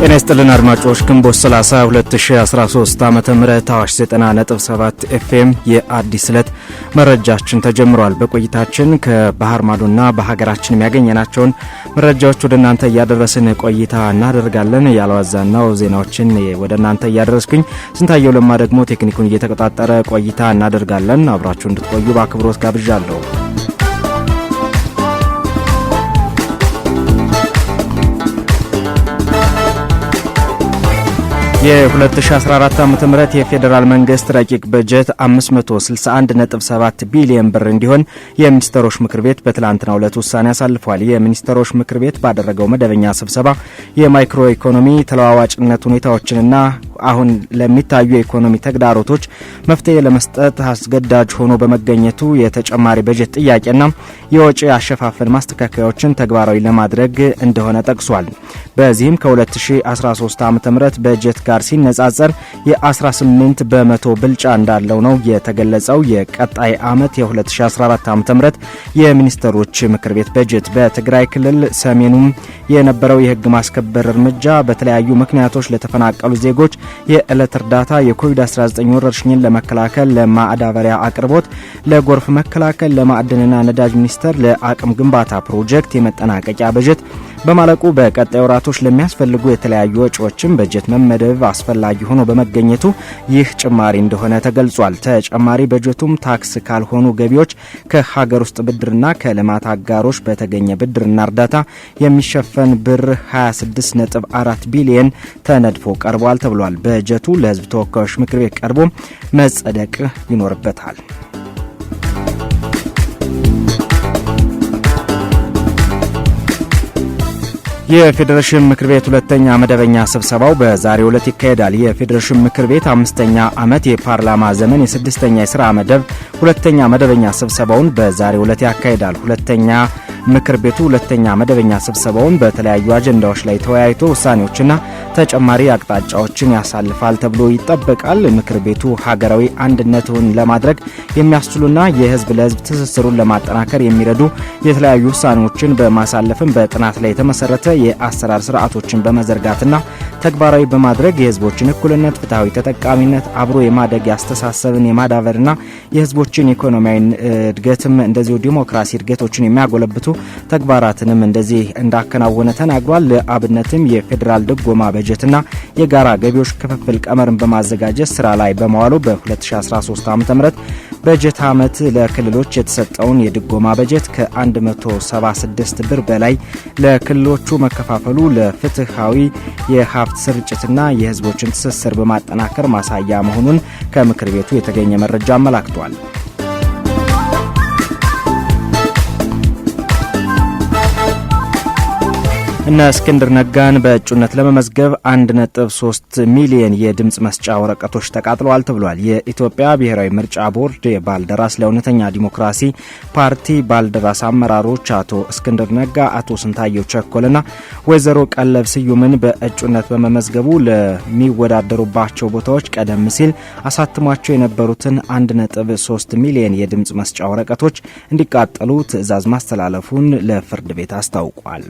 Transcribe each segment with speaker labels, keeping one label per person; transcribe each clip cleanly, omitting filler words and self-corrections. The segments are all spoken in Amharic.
Speaker 1: ጤና ይስጥልን አድማጮች ግንቦት 30 2013 ዓመተ ምህረት አዋሽ 90.7 ኤፍኤም የአዲስ ዕለት መረጃችን ተጀምሯል። በቆይታችን ከባህር ማዶና በሀገራችን የሚያገኘናቸውን መረጃዎች ወደ እናንተ ያደረስን ቆይታ እናደርጋለን። ያለዋዛናው ዜናዎችን ወደ እናንተ ያደረስኩኝ ስንታየው ለማ ደግሞ ቴክኒኩን እየተቆጣጠረ ቆይታ እናደርጋለን። አብራችሁ እንድትቆዩ በአክብሮት ጋብዣለሁ። የ2014 ዓ.ም የፌደራል መንግስት ረቂቅ በጀት 561.7 ቢሊዮን ብር እንዲሆን የሚኒስትሮች ምክር ቤት በትላንትናው ዕለት ውሳኔ አሳልፏል። የሚኒስትሮች ምክር ቤት ባደረገው መደበኛ ስብሰባ የማይክሮ ኢኮኖሚ ተለዋዋጭነት ሁኔታዎችንና አሁን ለሚታዩ የኢኮኖሚ ተግዳሮቶች መፍትሄ ለመስጠት አስገዳጅ ሆኖ በመገኘቱ የተጨማሪ በጀት ጥያቄና የወጪ አሸፋፈን ማስተካከያዎችን ተግባራዊ ለማድረግ እንደሆነ ጠቅሷል። በዚህም ከ2013 ዓ.ም በጀት ጋር ሲነጻጸር የ18 በመቶ ብልጫ እንዳለው ነው የተገለጸው። የቀጣይ ዓመት የ2014 ዓ.ም የሚኒስትሮች ምክር ቤት በጀት በትግራይ ክልል ሰሜኑም የነበረው የህግ ማስከበር እርምጃ፣ በተለያዩ ምክንያቶች ለተፈናቀሉ ዜጎች የዕለት እርዳታ፣ የኮቪድ-19 ወረርሽኝን ለመከላከል ለማዳበሪያ አቅርቦት፣ ለጎርፍ መከላከል፣ ለማዕድንና ነዳጅ ሚኒስቴር ለአቅም ግንባታ ፕሮጀክት የመጠናቀቂያ በጀት በማለቁ በቀጣይ ወራቶች ለሚያስፈልጉ የተለያዩ ወጪዎችም በጀት መመደብ አስፈላጊ ሆኖ በመገኘቱ ይህ ጭማሪ እንደሆነ ተገልጿል። ተጨማሪ በጀቱም ታክስ ካልሆኑ ገቢዎች፣ ከሀገር ውስጥ ብድርና ከልማት አጋሮች በተገኘ ብድርና እርዳታ የሚሸፈን ብር 26.4 ቢሊዮን ተነድፎ ቀርቧል ተብሏል። በጀቱ ለህዝብ ተወካዮች ምክር ቤት ቀርቦ መጸደቅ ይኖርበታል። የፌዴሬሽን ምክር ቤት ሁለተኛ መደበኛ ስብሰባው በዛሬው ዕለት ይካሄዳል። የፌዴሬሽን ምክር ቤት 5ኛ ዓመት የፓርላማ ዘመን የስድስተኛ የሥራ መደብ ሁለተኛ መደበኛ ስብሰባውን በዛሬው ዕለት ያካሂዳል። ምክር ቤቱ ሁለተኛ መደበኛ ስብሰባውን በተለያዩ አጀንዳዎች ላይ ተወያይቶ ውሳኔዎችና ተጨማሪ አቅጣጫዎችን ያሳልፋል ተብሎ ይጠበቃል። ምክር ቤቱ ሀገራዊ አንድነትን ለማድረግ የሚያስችሉና የህዝብ ለህዝብ ትስስሩን ለማጠናከር የሚረዱ የተለያዩ ውሳኔዎችን በማሳለፍም በጥናት ላይ የተመሰረተ የአሰራር ስርዓቶችን በመዘርጋትና ተግባራዊ በማድረግ የህዝቦችን እኩልነት፣ ፍትሃዊ ተጠቃሚነት፣ አብሮ የማደግ ያስተሳሰብን የማዳበርና የህዝቦችን ኢኮኖሚያዊ እድገትም እንደዚሁ ዲሞክራሲ እድገቶችን የሚያጎለብቱ ተግባራትንም እንደዚህ እንዳከናወነ ተናግሯል። ለአብነትም የፌዴራል ድጎማ በጀትና የጋራ ገቢዎች ክፍፍል ቀመርን በማዘጋጀት ስራ ላይ በመዋሉ በ2013 ዓ.ም በጀት ዓመት ለክልሎች የተሰጠውን የድጎማ በጀት ከ176 ብር በላይ ለክልሎቹ መከፋፈሉ ለፍትሃዊ የሀብት ስርጭትና የህዝቦችን ትስስር በማጠናከር ማሳያ መሆኑን ከምክር ቤቱ የተገኘ መረጃ አመላክቷል። እነ እስክንድር ነጋን በእጩነት ለመመዝገብ 1.3 ሚሊዮን የድምጽ መስጫ ወረቀቶች ተቃጥለዋል ተብሏል። የኢትዮጵያ ብሔራዊ ምርጫ ቦርድ የባልደራስ ለእውነተኛ ዲሞክራሲ ፓርቲ ባልደራስ አመራሮች አቶ እስክንድር ነጋ፣ አቶ ስንታየው ቸኮልና ወይዘሮ ቀለብ ስዩምን በእጩነት በመመዝገቡ ለሚወዳደሩባቸው ቦታዎች ቀደም ሲል አሳትሟቸው የነበሩትን 1.3 ሚሊዮን የድምጽ መስጫ ወረቀቶች እንዲቃጠሉ ትዕዛዝ ማስተላለፉን ለፍርድ ቤት አስታውቋል።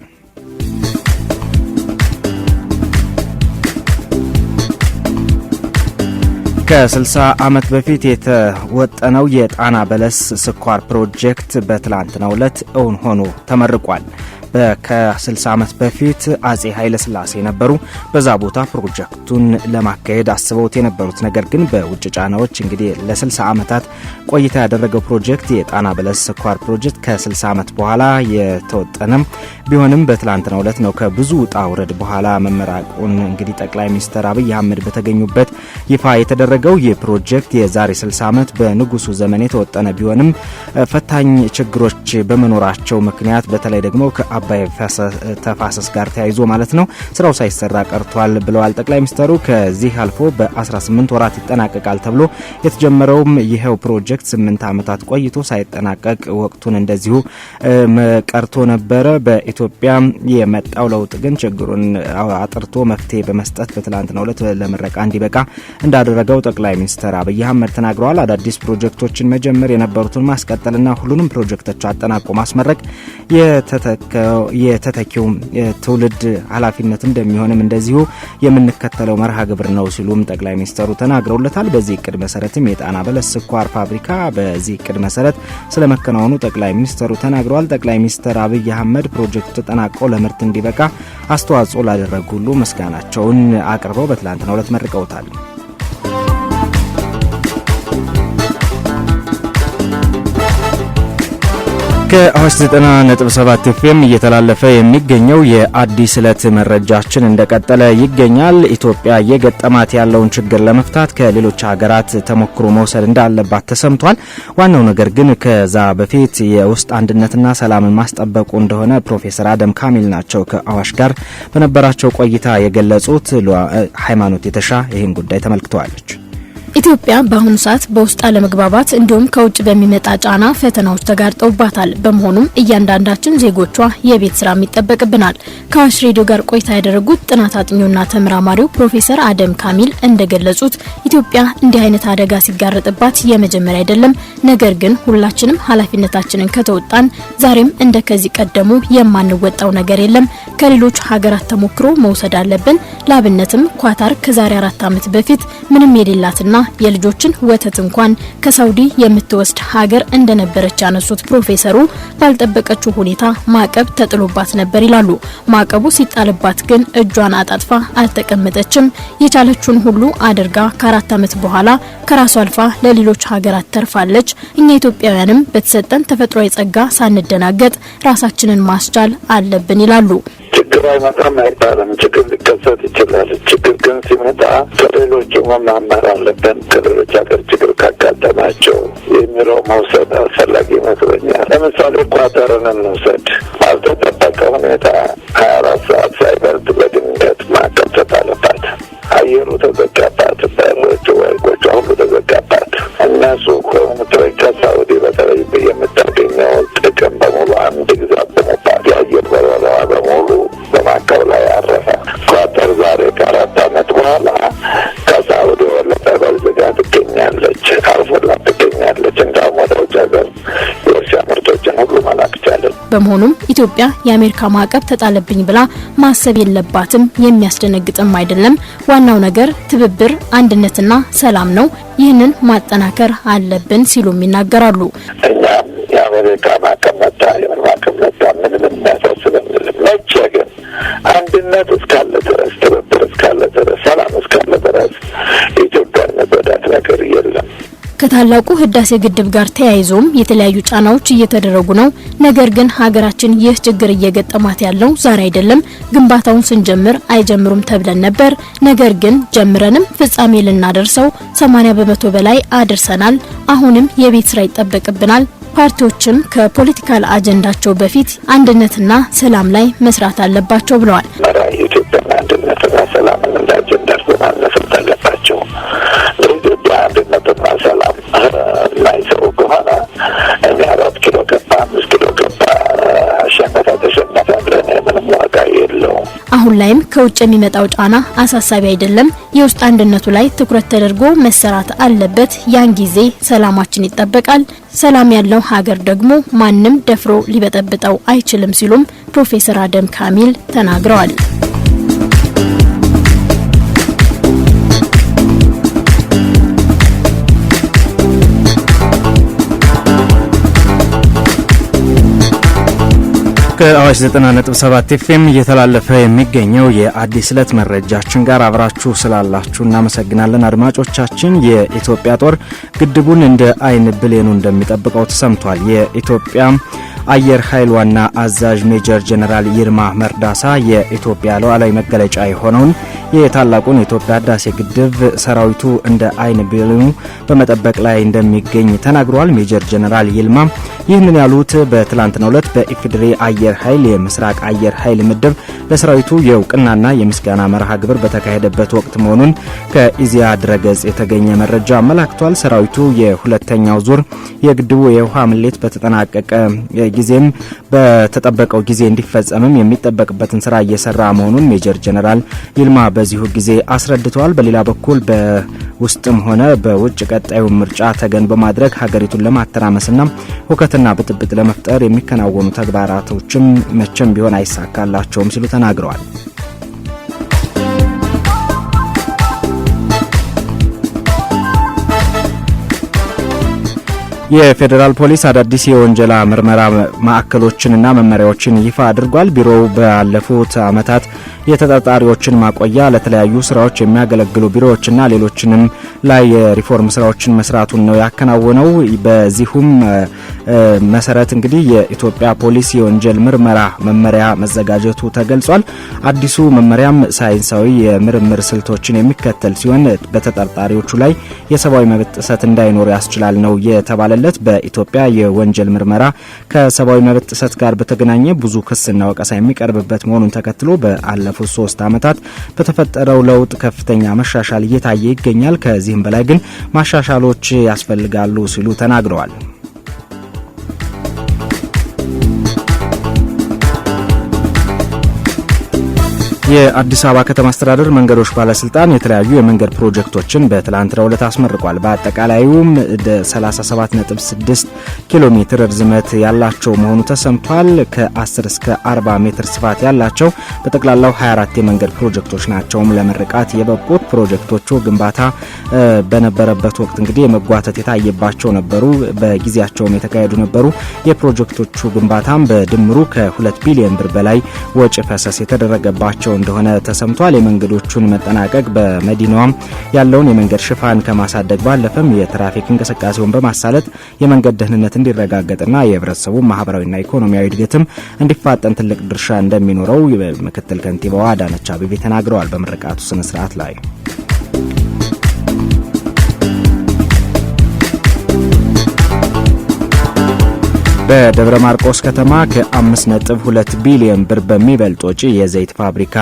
Speaker 1: ከ60 ዓመት በፊት የተወጠነው የጣና በለስ ስኳር ፕሮጀክት በትላንትናው ዕለት እውን ሆኖ ተመርቋል። ከ60 ዓመት በፊት አጼ ኃይለ ሥላሴ ነበሩ በዛ ቦታ ፕሮጀክቱን ለማካሄድ አስበውት የነበሩት። ነገር ግን በውጭ ጫናዎች እንግዲህ ለ60 ዓመታት ቆይታ ያደረገው ፕሮጀክት የጣና በለስ ስኳር ፕሮጀክት ከ60 ዓመት በኋላ የተወጠነም ቢሆንም በትላንትናው ዕለት ነው ከብዙ ውጣ ውረድ በኋላ መመራቁን እንግዲህ ጠቅላይ ሚኒስትር አብይ አህመድ በተገኙበት ይፋ የተደረገው። ይህ ፕሮጀክት የዛሬ 60 ዓመት በንጉሱ ዘመን የተወጠነ ቢሆንም ፈታኝ ችግሮች በመኖራቸው ምክንያት በተለይ ደግሞ ከአባይ ተፋሰስ ጋር ተያይዞ ማለት ነው ስራው ሳይሰራ ቀርቷል ብለዋል ጠቅላይ ሚኒስትሩ። ከዚህ አልፎ በ18 ወራት ይጠናቀቃል ተብሎ የተጀመረውም ይሄው ፕሮጀክት 8 ዓመታት ቆይቶ ሳይጠናቀቅ ወቅቱን እንደዚሁ ቀርቶ ነበረ። በኢትዮጵያ የመጣው ለውጥ ግን ችግሩን አጥርቶ መፍትሄ በመስጠት በትላንትናው ዕለት ለምረቃ እንዲበቃ እንዳደረገው ጠቅላይ ሚኒስትር አብይ አህመድ ተናግረዋል። አዳዲስ ፕሮጀክቶችን መጀመር፣ የነበሩትን ማስቀጠልና ሁሉንም ፕሮጀክቶች አጠናቆ ማስመረቅ የተተከ የተተኪው ትውልድ ኃላፊነት እንደሚሆንም እንደዚሁ የምንከተለው መርሃ ግብር ነው ሲሉም ጠቅላይ ሚኒስትሩ ተናግረውለታል። በዚህ እቅድ መሰረትም የጣና በለስ ስኳር ፋብሪካ በዚህ እቅድ መሰረት ስለመከናወኑ ጠቅላይ ሚኒስትሩ ተናግረዋል። ጠቅላይ ሚኒስትር አብይ አህመድ ፕሮጀክቱ ተጠናቆ ለምርት እንዲበቃ አስተዋጽኦ ላደረጉ ሁሉ ምስጋናቸውን አቅርበው በትላንትናው ዕለት መርቀውታል። ከአዋሽ 90.7 ኤፍኤም እየተላለፈ የሚገኘው የአዲስ ዕለት መረጃችን እንደቀጠለ ይገኛል። ኢትዮጵያ የገጠማት ያለውን ችግር ለመፍታት ከሌሎች ሀገራት ተሞክሮ መውሰድ እንዳለባት ተሰምቷል። ዋናው ነገር ግን ከዛ በፊት የውስጥ አንድነትና ሰላምን ማስጠበቁ እንደሆነ ፕሮፌሰር አደም ካሚል ናቸው ከአዋሽ ጋር በነበራቸው ቆይታ የገለጹት። ሃይማኖት የተሻ ይህን ጉዳይ ተመልክተዋለች።
Speaker 2: ኢትዮጵያ በአሁኑ ሰዓት በውስጥ አለመግባባት እንዲሁም ከውጭ በሚመጣ ጫና ፈተናዎች ተጋርጠውባታል። በመሆኑም እያንዳንዳችን ዜጎቿ የቤት ስራ ይጠበቅብናል። ከአዋሽ ሬዲዮ ጋር ቆይታ ያደረጉት ጥናት አጥኚውና ተመራማሪው ፕሮፌሰር አደም ካሚል እንደገለጹት ኢትዮጵያ እንዲህ አይነት አደጋ ሲጋረጥባት የመጀመሪያ አይደለም። ነገር ግን ሁላችንም ኃላፊነታችንን ከተወጣን ዛሬም እንደከዚህ ቀደሙ የማንወጣው ነገር የለም። ከሌሎች ሀገራት ተሞክሮ መውሰድ አለብን። ላብነትም ኳታር ከዛሬ 4 ዓመት በፊት ምንም የሌላትና የልጆችን ወተት እንኳን ከሳውዲ የምትወስድ ሀገር እንደነበረች ያነሱት ፕሮፌሰሩ ባልጠበቀችው ሁኔታ ማዕቀብ ተጥሎባት ነበር ይላሉ። ማዕቀቡ ሲጣልባት ግን እጇን አጣጥፋ አልተቀመጠችም። የቻለችውን ሁሉ አድርጋ ከ4 ዓመት በኋላ ከራሷ አልፋ ለሌሎች ሀገራት ተርፋለች። እኛ ኢትዮጵያውያንም በተሰጠን ተፈጥሯዊ ጸጋ ሳንደናገጥ ራሳችንን ማስቻል አለብን ይላሉ።
Speaker 3: ችግር አይመጣም አይባልም። ችግር ሊከሰት ይችላል። ችግር ግን ሲመጣ ከሌሎቹ መማር አለብን። ከሌሎች ሀገር ችግር ካጋጠማቸው የሚለው መውሰድ አስፈላጊ ይመስለኛል። ለምሳሌ ኳተርን እንውሰድ። ባልተጠበቀ ሁኔታ 24 ሰዓት ሳይበርድ በድንገት ማዕቀብ ተጣለባት። አየሩ ተዘጋባት። በሮቹ ወይቆቿ ሁሉ ተዘጋባት። እነሱ ከሳውዲ በተለይ የምታገኘው ጥቅም በሙሉ አንድ ጊዜ አበሙባት። የአየር በረራዋ በሙሉ በማዕቀብ ላይ አረፈ። ኳተር ዛሬ ከ4 ዓመት በኋላ ከሳውዲ ወለጠ በልጽጋ ትገኛለች፣ አልፎላ ትገኛለች። እንዳውም ወደ ውጭ ሀገር የእርሻ ምርቶችን ሁሉ መላክ ቻለች።
Speaker 2: በመሆኑም ኢትዮጵያ የአሜሪካ ማዕቀብ ተጣለብኝ ብላ ማሰብ የለባትም። የሚያስደነግጥም አይደለም። ዋናው ነገር ትብብር፣ አንድነትና ሰላም ነው። ይህንን ማጠናከር አለብን ሲሉም ይናገራሉ።
Speaker 3: እኛም የአሜሪካ ማዕቀብ መጣ የምን ማዕቀብ መጣ ምንም የሚያሳስበን መቼ ግን አንድነት እስካለ ድረስ፣ ትብብር እስካለ ድረስ፣ ሰላም እስካለ ድረስ ኢትዮጵያን መጎዳት ነገር የለም።
Speaker 2: ከታላቁ ህዳሴ ግድብ ጋር ተያይዞም የተለያዩ ጫናዎች እየተደረጉ ነው። ነገር ግን ሀገራችን ይህ ችግር እየገጠማት ያለው ዛሬ አይደለም። ግንባታውን ስንጀምር አይጀምሩም ተብለን ነበር። ነገር ግን ጀምረንም ፍጻሜ ልናደርሰው 80% በላይ አድርሰናል። አሁንም የቤት ስራ ይጠበቅብናል። ፓርቲዎችም ከፖለቲካል አጀንዳቸው በፊት አንድነትና ሰላም ላይ መስራት አለባቸው ብለዋል።
Speaker 3: ኢትዮጵያ አንድነትና ሰላም እንዳጀንዳ ማለፈት አለባቸው። ለኢትዮጵያ አንድነትና ሰላም ላይ ሰው ከሆነ እኔ 4 ኪሎ ገባ 5 ኪሎ ገባ አሸነፈ ተሸነፈ ብለን ምንም ዋጋ የለውም።
Speaker 2: አሁን ላይም ከውጭ የሚመጣው ጫና አሳሳቢ አይደለም። የውስጥ አንድነቱ ላይ ትኩረት ተደርጎ መሰራት አለበት። ያን ጊዜ ሰላማችን ይጠበቃል። ሰላም ያለው ሀገር ደግሞ ማንም ደፍሮ ሊበጠብጠው አይችልም ሲሉም ፕሮፌሰር አደም ካሚል ተናግረዋል።
Speaker 1: ከአዋሽ 90.7 ኤፍኤም እየተላለፈ የሚገኘው የአዲስ ዕለት መረጃችን ጋር አብራችሁ ስላላችሁ እናመሰግናለን። አድማጮቻችን፣ የኢትዮጵያ ጦር ግድቡን እንደ አይን ብሌኑ እንደሚጠብቀው ተሰምቷል። የኢትዮጵያ አየር ኃይል ዋና አዛዥ ሜጀር ጀነራል ይልማ መርዳሳ የኢትዮጵያ ሉዓላዊ መገለጫ የሆነውን የታላቁን የኢትዮጵያ ህዳሴ ግድብ ሰራዊቱ እንደ አይን ብሌኑ በመጠበቅ ላይ እንደሚገኝ ተናግሯል። ሜጀር ጀነራል ይልማ ይህንን ያሉት በትላንትናው ዕለት በኢፌዴሪ አየር ኃይል የምስራቅ አየር ኃይል ምድብ ለሰራዊቱ የእውቅናና የምስጋና መርሃ ግብር በተካሄደበት ወቅት መሆኑን ከኢዚያ ድረገጽ የተገኘ መረጃ አመላክቷል። ሰራዊቱ የሁለተኛው ዙር የግድቡ የውሃ ሙሌት በተጠናቀቀ ጊዜም በተጠበቀው ጊዜ እንዲፈጸምም የሚጠበቅበትን ስራ እየሰራ መሆኑን ሜጀር ጀነራል ይልማ በዚሁ ጊዜ አስረድተዋል። በሌላ በኩል በውስጥም ሆነ በውጭ ቀጣዩ ምርጫ ተገን በማድረግ ሀገሪቱን ለማተራመስና ሁከትና ብጥብጥ ለመፍጠር የሚከናወኑ ተግባራቶችም መቼም ቢሆን አይሳካላቸውም ሲሉ ተናግረዋል። የፌዴራል ፖሊስ አዳዲስ የወንጀል ምርመራ ማዕከሎችንና መመሪያዎችን ይፋ አድርጓል። ቢሮው ባለፉት ዓመታት የተጠርጣሪዎችን ማቆያ ለተለያዩ ስራዎች የሚያገለግሉ ቢሮዎችና ሌሎችንም ላይ የሪፎርም ስራዎችን መስራቱን ነው ያከናወነው። በዚሁም መሰረት እንግዲህ የኢትዮጵያ ፖሊስ የወንጀል ምርመራ መመሪያ መዘጋጀቱ ተገልጿል። አዲሱ መመሪያም ሳይንሳዊ የምርምር ስልቶችን የሚከተል ሲሆን በተጠርጣሪዎቹ ላይ የሰብአዊ መብት ጥሰት እንዳይኖር ያስችላል ነው የተባለለት። በኢትዮጵያ የወንጀል ምርመራ ከሰብአዊ መብት ጥሰት ጋር በተገናኘ ብዙ ክስና ወቀሳ የሚቀርብበት መሆኑን ተከትሎ ባለፉት 3 ዓመታት በተፈጠረው ለውጥ ከፍተኛ መሻሻል እየታየ ይገኛል። ከዚህም በላይ ግን ማሻሻሎች ያስፈልጋሉ ሲሉ ተናግረዋል። የአዲስ አበባ ከተማ አስተዳደር መንገዶች ባለስልጣን የተለያዩ የመንገድ ፕሮጀክቶችን በትላንትናው ዕለት አስመርቋል። በአጠቃላዩም 37.6 ኪሎ ሜትር ርዝመት ያላቸው መሆኑ ተሰምቷል። ከ10 እስከ 40 ሜትር ስፋት ያላቸው በጠቅላላው 24 የመንገድ ፕሮጀክቶች ናቸውም ለምርቃት የበቁት። ፕሮጀክቶቹ ግንባታ በነበረበት ወቅት እንግዲህ የመጓተት የታየባቸው ነበሩ፣ በጊዜያቸውም የተካሄዱ ነበሩ። የፕሮጀክቶቹ ግንባታም በድምሩ ከ2 ቢሊዮን ብር በላይ ወጪ ፈሰስ የተደረገባቸው እንደሆነ ተሰምቷል። የመንገዶቹን መጠናቀቅ በመዲናዋ ያለውን የመንገድ ሽፋን ከማሳደግ ባለፈም የትራፊክ እንቅስቃሴውን በማሳለጥ የመንገድ ደህንነት እንዲረጋገጥና የህብረተሰቡ ማህበራዊና ኢኮኖሚያዊ እድገትም እንዲፋጠን ትልቅ ድርሻ እንደሚኖረው ምክትል ከንቲባዋ አዳነች አቤቤ ተናግረዋል። በምርቃቱ ስነ ስርዓት ላይ በደብረ ማርቆስ ከተማ ከ5.2 ቢሊዮን ብር በሚበልጥ ወጪ የዘይት ፋብሪካ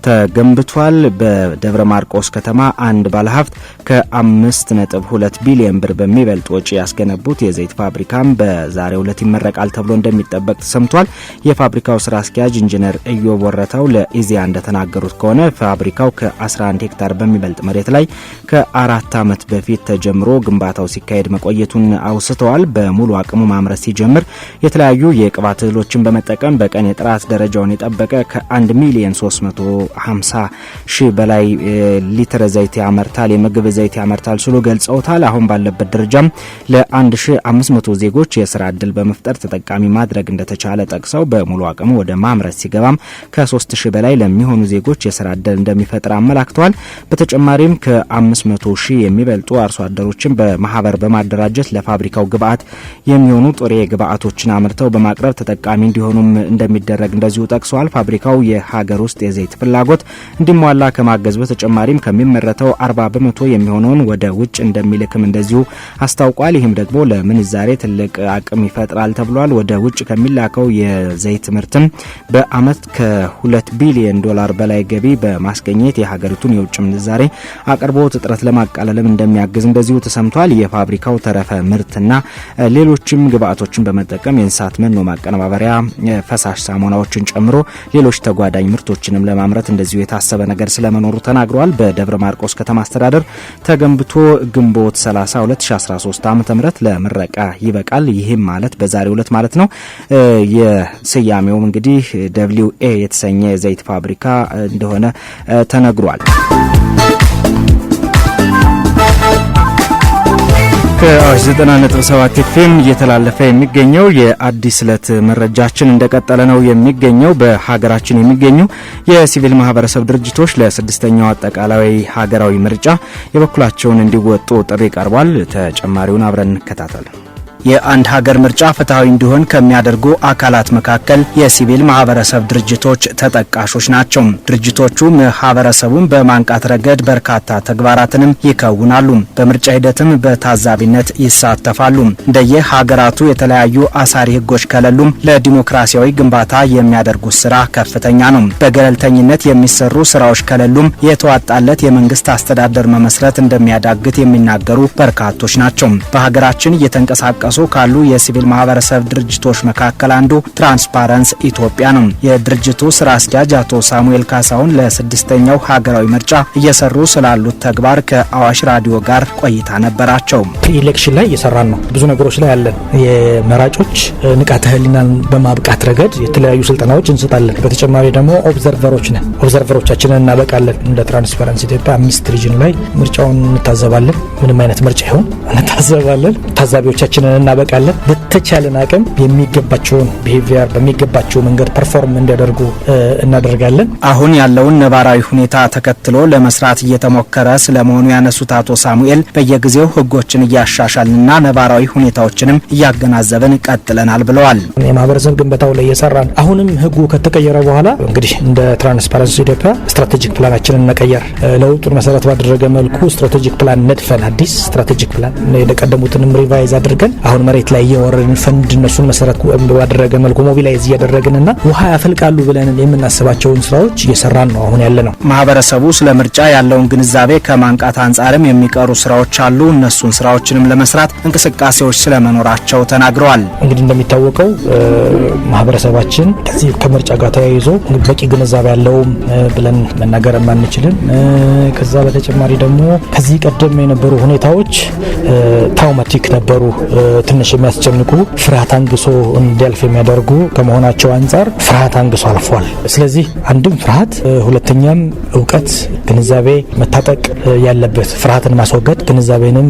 Speaker 1: ተገንብቷል። በደብረ ማርቆስ ከተማ አንድ ባለሀብት ከ5.2 ቢሊዮን ብር በሚበልጥ ወጪ ያስገነቡት የዘይት ፋብሪካም በዛሬው ዕለት ይመረቃል ተብሎ እንደሚጠበቅ ተሰምቷል። የፋብሪካው ስራ አስኪያጅ ኢንጂነር ኢዮብ ወረታው ለኢዜአ እንደተናገሩት ከሆነ ፋብሪካው ከ11 ሄክታር በሚበልጥ መሬት ላይ ከ4 ዓመት በፊት ተጀምሮ ግንባታው ሲካሄድ መቆየቱን አውስተዋል። በሙሉ አቅሙ ማምረት ሲጀምር የተለያዩ የቅባት እህሎችን በመጠቀም በቀን የጥራት ደረጃውን የጠበቀ ከ1 ሚሊዮን 350 ሺህ በላይ ሊትር ዘይት ያመርታል፣ የምግብ ዘይት ያመርታል ሲሉ ገልጸውታል። አሁን ባለበት ደረጃም ለ1500 ዜጎች የስራ ዕድል በመፍጠር ተጠቃሚ ማድረግ እንደተቻለ ጠቅሰው በሙሉ አቅሙ ወደ ማምረት ሲገባም ከ3000 በላይ ለሚሆኑ ዜጎች የስራ ዕድል እንደሚፈጥር አመላክተዋል። በተጨማሪም ከ500 ሺህ የሚበልጡ አርሶ አደሮችን በማህበር በማደራጀት ለፋብሪካው ግብአት የሚሆኑ ጥሬ ግብአቶችን አምርተው በማቅረብ ተጠቃሚ እንዲሆኑም እንደሚደረግ እንደዚሁ ጠቅሰዋል። ፋብሪካው የሀገር ውስጥ የዘይት ፍላጎት እንዲሟላ ከማገዝ በተጨማሪም ከሚመረተው 40 በመቶ የሚሆነውን ወደ ውጭ እንደሚልክም እንደዚሁ አስታውቋል። ይህም ደግሞ ለምንዛሬ ትልቅ አቅም ይፈጥራል ተብሏል። ወደ ውጭ ከሚላከው የዘይት ምርትም በአመት ከ2 ቢሊዮን ዶላር በላይ ገቢ በማስገኘት የሀገሪቱን የውጭ ምንዛሬ አቅርቦት እጥረት ለማቃለልም እንደሚያግዝ እንደዚሁ ተሰምቷል። የፋብሪካው ተረፈ ምርትና ሌሎችም ግብአቶችን በመጠቀም የእንስሳት መኖ ማቀነባበሪያ፣ ፈሳሽ ሳሙናዎችን ጨምሮ ሌሎች ተጓዳኝ ምርቶችንም ለማምረት እንደዚሁ የታሰበ ነገር ስለመኖሩ ተናግረዋል። በደብረ ማርቆስ ከተማ አስተዳደር ተገንብቶ ግንቦት 30 2013 ዓ.ም ለምረቃ ይበቃል። ይህም ማለት በዛሬው ዕለት ማለት ነው። የስያሜውም እንግዲህ WA የተሰኘ የዘይት ፋብሪካ እንደሆነ ተነግሯል። ከአዋሽ 90.7 ኤፍኤም እየተላለፈ የሚገኘው የአዲስ ዕለት መረጃችን እንደቀጠለ ነው የሚገኘው። በሀገራችን የሚገኙ የሲቪል ማህበረሰብ ድርጅቶች ለ6ኛው አጠቃላይ ሀገራዊ ምርጫ የበኩላቸውን እንዲወጡ ጥሪ ቀርቧል። ተጨማሪውን አብረን እንከታተል። የአንድ ሀገር ምርጫ ፍትሃዊ እንዲሆን ከሚያደርጉ አካላት መካከል የሲቪል ማህበረሰብ ድርጅቶች ተጠቃሾች ናቸው። ድርጅቶቹ ማህበረሰቡን በማንቃት ረገድ በርካታ ተግባራትንም ይከውናሉ። በምርጫ ሂደትም በታዛቢነት ይሳተፋሉ። እንደየ ሀገራቱ የተለያዩ አሳሪ ህጎች ከሌሉም ለዲሞክራሲያዊ ግንባታ የሚያደርጉት ስራ ከፍተኛ ነው። በገለልተኝነት የሚሰሩ ስራዎች ከሌሉም የተዋጣለት የመንግስት አስተዳደር መመስረት እንደሚያዳግት የሚናገሩ በርካቶች ናቸው። በሀገራችን እየተንቀሳቀሱ እየተንቀሳቀሱ ካሉ የሲቪል ማህበረሰብ ድርጅቶች መካከል አንዱ ትራንስፓረንስ ኢትዮጵያ ነው። የድርጅቱ ስራ አስኪያጅ አቶ ሳሙኤል ካሳሁን ለስድስተኛው ሀገራዊ ምርጫ እየሰሩ ስላሉት ተግባር ከአዋሽ ራዲዮ ጋር ቆይታ ነበራቸው።
Speaker 4: ፕሪኤሌክሽን ላይ እየሰራን ነው። ብዙ ነገሮች ላይ ያለን የመራጮች ንቃተ ህሊናን በማብቃት ረገድ የተለያዩ ስልጠናዎች እንሰጣለን። በተጨማሪ ደግሞ ኦብዘርቨሮች ነን። ኦብዘርቨሮቻችንን እናበቃለን። እንደ ትራንስፓረንስ ኢትዮጵያ 5 ሪጅን ላይ ምርጫውን እንታዘባለን። ምንም አይነት ምርጫ ይሁን እንታዘባለን። ታዛቢዎቻችንን እናበቃለን። በተቻለን አቅም የሚገባቸውን ቢሄቪየር በሚገባቸው መንገድ ፐርፎርም እንዲያደርጉ እናደርጋለን።
Speaker 1: አሁን ያለውን ነባራዊ ሁኔታ ተከትሎ ለመስራት እየተሞከረ ስለመሆኑ ያነሱት አቶ ሳሙኤል በየጊዜው ህጎችን እያሻሻልንና ነባራዊ ሁኔታዎችንም እያገናዘብን ቀጥለናል ብለዋል።
Speaker 4: የማህበረሰብ ግንባታው ላይ እየሰራን አሁንም ህጉ ከተቀየረ በኋላ እንግዲህ እንደ ትራንስፓረንስ ኢትዮጵያ ስትራቴጂክ ፕላናችንን መቀየር ለውጡን መሰረት ባደረገ መልኩ ስትራቴጂክ ፕላን ነድፈን አዲስ ስትራቴጂክ ፕላን የቀደሙትንም ሪቫይዝ አድርገን አሁን መሬት ላይ እየወረድን ፈንድ እነሱን መሰረት ባደረገ መልኩ ሞቢላይዝ እያደረግንና ውሃ ያፈልቃሉ ብለን የምናስባቸውን ስራዎች እየሰራን ነው አሁን ያለ ነው።
Speaker 1: ማህበረሰቡ ስለ ምርጫ ያለውን ግንዛቤ ከማንቃት አንጻርም የሚቀሩ ስራዎች አሉ። እነሱን ስራዎችንም ለመስራት እንቅስቃሴዎች ስለመኖራቸው ተናግረዋል።
Speaker 4: እንግዲህ እንደሚታወቀው ማህበረሰባችን ከዚህ ከምርጫ ጋር ተያይዞ በቂ ግንዛቤ ያለው ብለን መናገር አንችልም። ከዛ በተጨማሪ ደግሞ ከዚህ ቀደም የነበሩ ሁኔታዎች ትራውማቲክ ነበሩ፣ ትንሽ የሚያስጨንቁ ፍርሃት አንግሶ እንዲያልፍ የሚያደርጉ ከመሆናቸው አንጻር ፍርሃት አንግሶ አልፏል። ስለዚህ አንድም ፍርሃት፣ ሁለተኛም እውቀት፣ ግንዛቤ መታጠቅ ያለበት ፍርሃትን ማስወገድ፣ ግንዛቤንም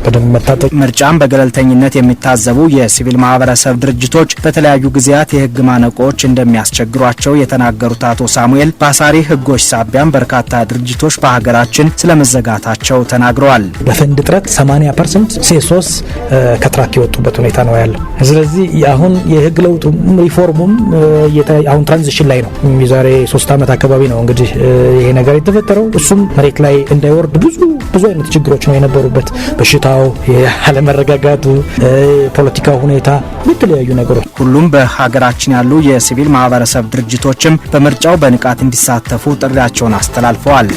Speaker 4: በደንብ መታጠቅ።
Speaker 1: ምርጫን በገለልተኝነት የሚታዘቡ የሲቪል ማህበረሰብ ድርጅቶች በተለያዩ ጊዜያት የህግ ማነቆች እንደሚያስቸግሯቸው የተናገሩት አቶ ሳሙኤል በአሳሪ ህጎች ሳቢያም በርካታ ድርጅቶች በሀገራችን ስለመዘጋታቸው ተናግረዋል።
Speaker 4: በፈንድ እጥረት 80% ሴሶስ ከትራክ የወጡበት ሁኔታ ነው ያለው። ስለዚህ አሁን የህግ ለውጡ ሪፎርሙም አሁን ትራንዚሽን ላይ ነው። የዛሬ 3 ዓመት አካባቢ ነው እንግዲህ ይሄ ነገር የተፈጠረው። እሱም መሬት ላይ እንዳይወርድ ብዙ አይነት ችግሮች ነው የነበሩበት። በሽታው፣ ያለመረጋጋቱ፣ ፖለቲካው ሁኔታ፣ የተለያዩ ነገሮች።
Speaker 1: ሁሉም በሀገራችን ያሉ የሲቪል ማህበረሰብ ድርጅቶችም በምርጫው በንቃት እንዲሳተፉ ጥሪያቸውን አስተላልፈዋል።